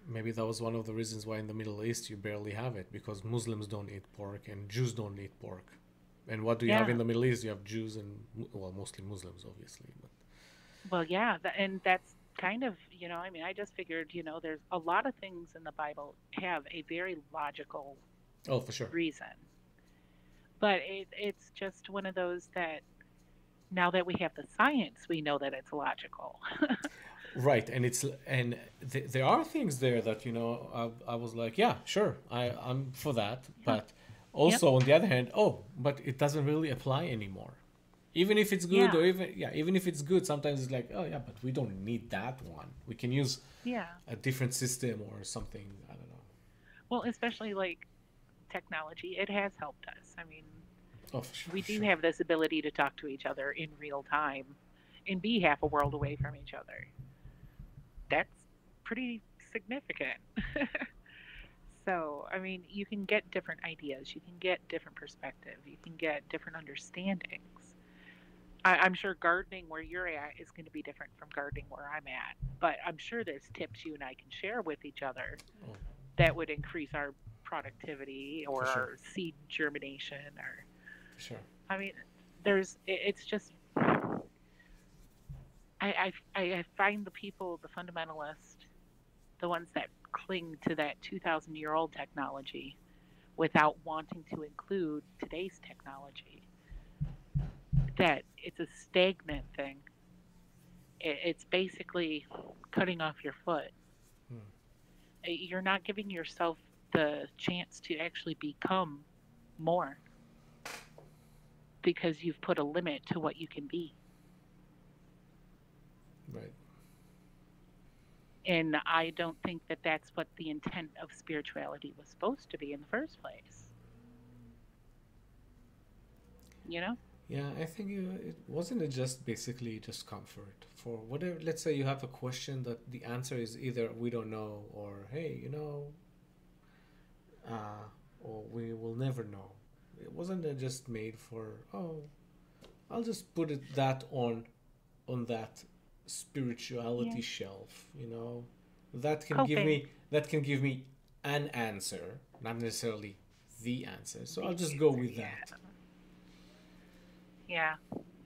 A: Maybe that was one of the reasons why in the Middle East you barely have it, because Muslims don't eat pork and Jews don't eat pork. And what do you have in the Middle East? You have Jews and, mostly Muslims, obviously. But...
J: Well, yeah, and that's kind of, I just figured, there's a lot of things in the Bible have a very logical
A: for sure.
J: reason. But it's just one of those that now that we have the science, we know that it's logical.
A: Right, and there are things there that I was like, yeah, sure, I'm for that, but also on the other hand, but it doesn't really apply anymore. Even if it's good, or even if it's good, sometimes it's like, but we don't need that one. We can use a different system or something. I don't know.
J: Well, especially like technology, it has helped us. I mean, we do
A: sure.
J: have this ability to talk to each other in real time and be half a world away from each other. That's pretty significant. So, I mean, you can get different ideas, you can get different perspective, you can get different understandings. I'm sure gardening where you're at is going to be different from gardening where I'm at, but I'm sure there's tips you and I can share with each other that would increase our productivity or our seed germination or
A: sure.
J: I mean, it's just I find the people, the fundamentalists, the ones that cling to that 2,000-year-old technology without wanting to include today's technology, that it's a stagnant thing. It's basically cutting off your foot. You're not giving yourself the chance to actually become more, because you've put a limit to what you can be.
A: Right.
J: And I don't think that that's what the intent of spirituality was supposed to be in the first place. You know?
A: Yeah, I think it wasn't just basically just comfort for whatever. Let's say you have a question that the answer is either we don't know or hey, you know, or we will never know. It wasn't just made for I'll just put that on that spirituality shelf, you know. That can give me an answer, not necessarily the answer. So I'll just go with that.
J: Yeah,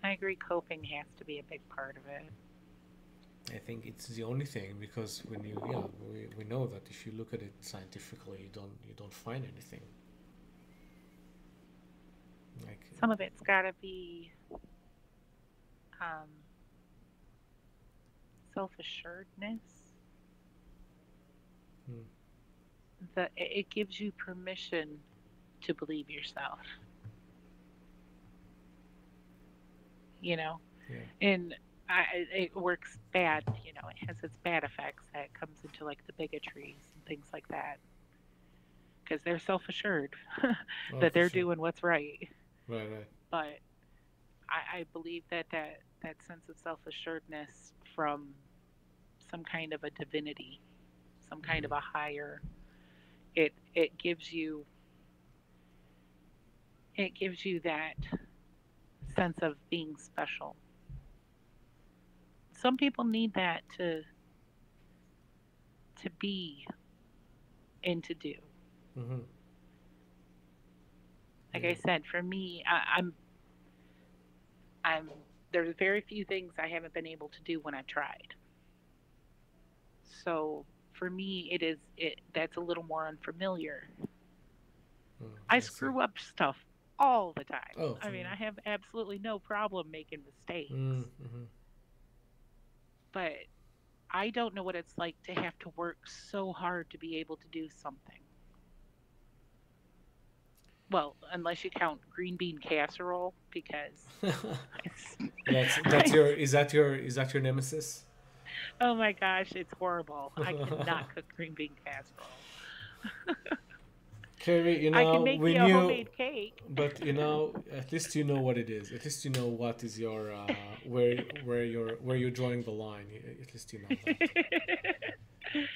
J: I agree. Coping has to be a big part of it.
A: I think it's the only thing, because when we know that if you look at it scientifically, you don't find anything. Like
J: some of it's got to be self-assuredness. That it gives you permission to believe yourself. You know, and it works bad. You know, it has its bad effects that comes into like the bigotries and things like that, because they're self-assured that they're doing what's right.
A: Right.
J: But I believe that sense of self-assuredness from some kind of a divinity, some kind of a higher, it gives you that sense of being special. Some people need that to be and to do. Like I said, for me, I'm there's very few things I haven't been able to do when I've tried. So for me, that's a little more unfamiliar. I screw up stuff all the time. I mean, I have absolutely no problem making mistakes. But I don't know what it's like to have to work so hard to be able to do something. Well, unless you count green bean casserole, because
A: is that your nemesis?
J: Oh my gosh, it's horrible. I cannot cook green bean casserole.
A: Carrie, you know,
J: I can make you a homemade cake.
A: But you know, at least you know what it is. At least you know what is your where you're drawing the line. At least you know that.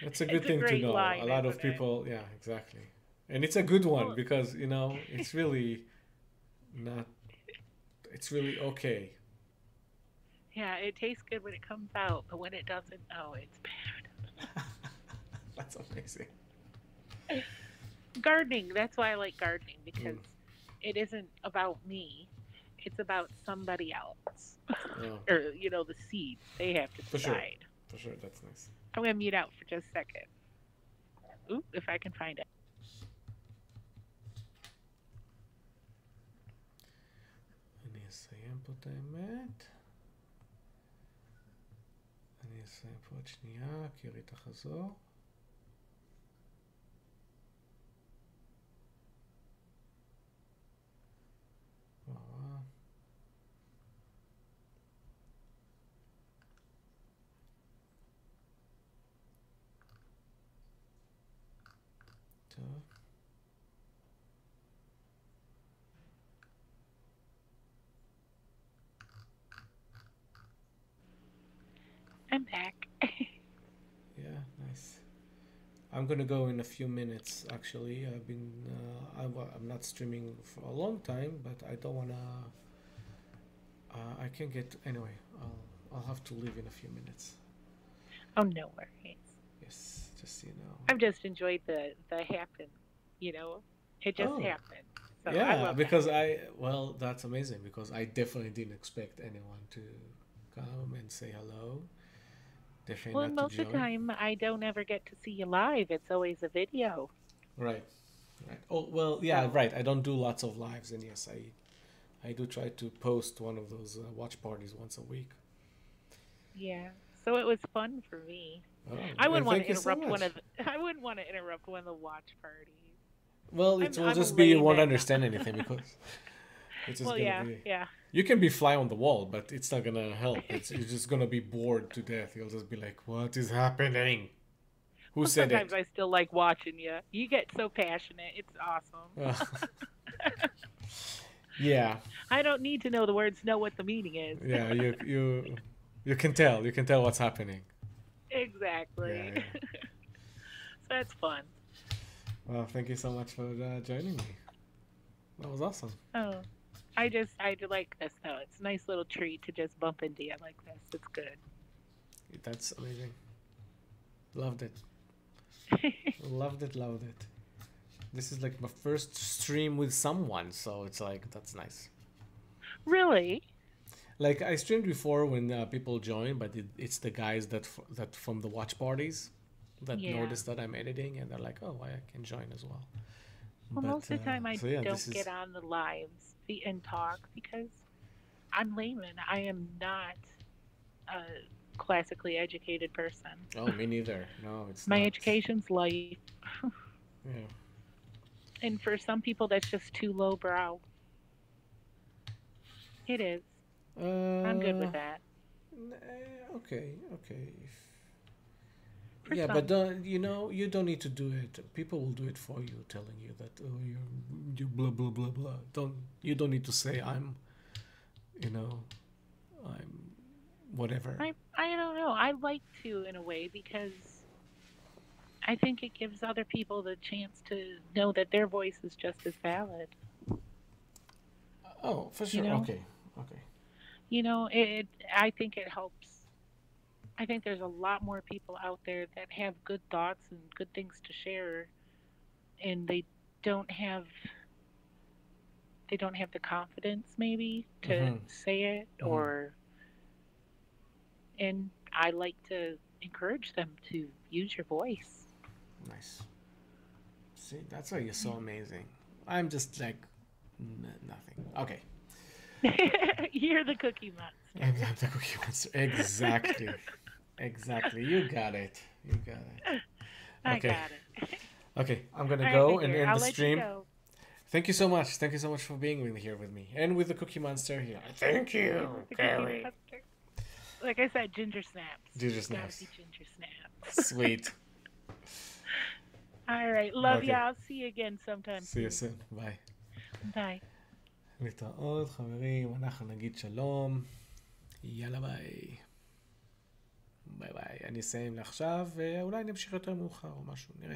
A: That's a good thing to know. A lot of people, yeah, exactly. And it's a good one because, you know, it's really okay.
J: Yeah, it tastes good when it comes out, but when it doesn't, it's bad.
A: That's amazing.
J: Gardening, that's why I like gardening, because it isn't about me. It's about somebody else. Or, you know, the seeds. They have to decide.
A: For sure, that's nice.
J: I'm going to mute out for just a second. Ooh, if I can find it.
A: אני אסיים פה את האמת. אני אסיים פה עוד שנייה, קרי תחזור.
J: I'm back.
A: Yeah, nice. I'm gonna go in a few minutes. Actually, I've been I'm not streaming for a long time, but I don't wanna. I can get anyway. I'll have to leave in a few minutes.
J: Oh, no worries.
A: Yes, just so you know.
J: I've just enjoyed the happen. You know, it just happened. So
A: yeah, because well, that's amazing because I definitely didn't expect anyone to come and say hello. Definitely
J: well, most of the time, I don't ever get to see you live. It's always a video.
A: Right. Oh, well, yeah, right. I don't do lots of lives, and yes, I do try to post one of those watch parties once a week.
J: Yeah. So it was fun for me.
A: Oh,
J: I wouldn't want to interrupt I wouldn't want to interrupt one of the watch parties.
A: Well, it will just be you won't understand anything because it's just
J: yeah.
A: You can be fly on the wall, but it's not gonna help. You're just gonna be bored to death. You'll just be like, "What is happening?" Who said
J: Sometimes
A: it?
J: I still like watching you. You get so passionate. It's awesome.
A: Yeah.
J: I don't need to know the words, know what the meaning is.
A: Yeah, you can tell. You can tell what's happening.
J: Exactly.
A: Yeah.
J: So that's fun.
A: Well, thank you so much for joining me. That was awesome.
J: Oh, I like this though. It's a nice little treat to just bump into you like this. It's good.
A: That's amazing. Loved it. Loved it. This is like my first stream with someone, so it's like, that's nice.
J: Really?
A: Like, I streamed before when people join, but it's the guys that from the watch parties that notice that I'm editing, and they're like, oh, I can join as well.
J: Well,
A: But,
J: most of the time I
A: so yeah,
J: don't get on the lives and talk because I'm layman. I am not a classically educated person.
A: Oh, me neither. No, it's
J: My
A: not.
J: education's life.
A: Yeah.
J: And for some people, that's just too lowbrow. It is. I'm good with that.
A: Okay.
J: For
A: Yeah,
J: some.
A: but you don't need to do it. People will do it for you, telling you that you blah blah blah blah. You don't need to say I'm whatever.
J: I don't know. I like to in a way because I think it gives other people the chance to know that their voice is just as valid.
A: Oh, for sure. Okay.
J: You know, I think it helps. I think there's a lot more people out there that have good thoughts and good things to share, and they don't have the confidence maybe to say it and I like to encourage them to use your voice.
A: Nice. See, that's why you're so amazing. I'm just like nothing. Okay.
J: You're the cookie monster.
A: I'm the cookie monster. Exactly. You got it.
J: I got it.
A: Okay, I'm gonna
J: All
A: go
J: right,
A: and
J: dear.
A: end
J: I'll
A: the
J: let
A: stream.
J: you go.
A: Thank you so much. Thank you so much for being here with me and with the cookie monster here. Thank you,
J: The cookie
A: Gary.
J: monster. Like I said, ginger snaps.
A: Ginger
J: It's gotta
A: snaps.
J: be ginger snaps.
A: Sweet.
J: All right, love
A: Okay.
J: you. I'll see you again sometime.
A: See you soon. ביי.
J: Bye.
A: להתראות, חברים. אנחנו נגיד שלום. יאללה ביי. ביי ביי. אני אסיים לעכשיו, ואולי נמשיך יותר מאוחר או משהו. נראה.